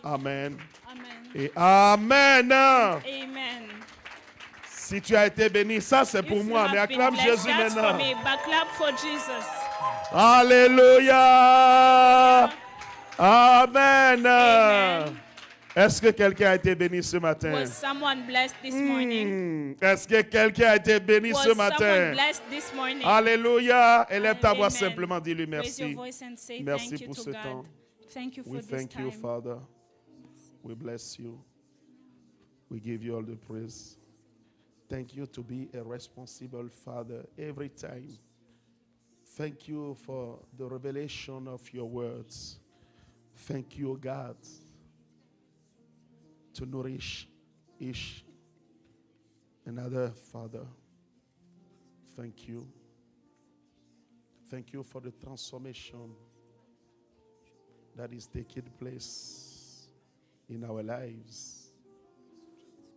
Amen, Amen. et Amen. Amen. Si tu as été béni, ça c'est pour If you moi, have mais been acclame blessed, Jésus that's for maintenant. me, but clap for Jesus. Alléluia. Amen. Amen. Est-ce que quelqu'un a été béni ce matin? Was someone blessed this morning? Est-ce que quelqu'un a été béni Was ce someone matin? blessed this morning? Alléluia. Élève ta voix Amen. simplement, dis-lui Raise your merci. voice and say Merci thank you pour to ce God. temps. Thank you for We this thank you, time. Father. We bless you. We give you all the praise. Thank you to be a responsible father every time. Thank you for the revelation of your words. Thank you, God, to nourish each another, Father. Thank you. Thank you for the transformation that is taking place in our lives.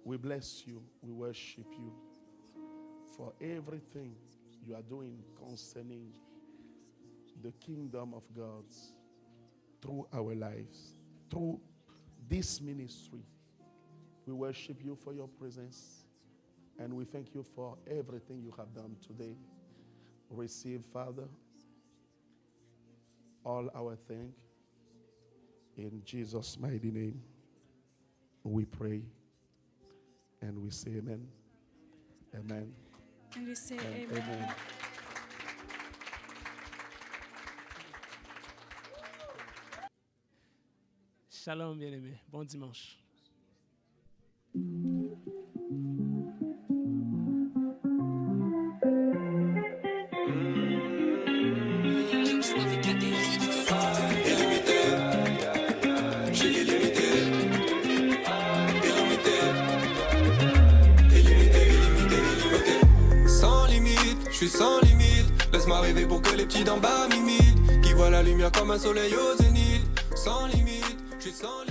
We bless you. We worship you for everything you are doing concerning the kingdom of God through our lives, through this ministry. We worship you for your presence, and we thank you for everything you have done today. Receive, Father, all our thanks. In Jesus' mighty name, we pray, and we say amen. Amen. And we say And amen. amen. Shalom, bien-aimés. Bon dimanche. Sans limite, je suis sans limite. Laisse-moi rêver pour que les petits d'en bas m'imitent. Qui voient la lumière comme un soleil au zénith. Sans limite, je suis sans limite.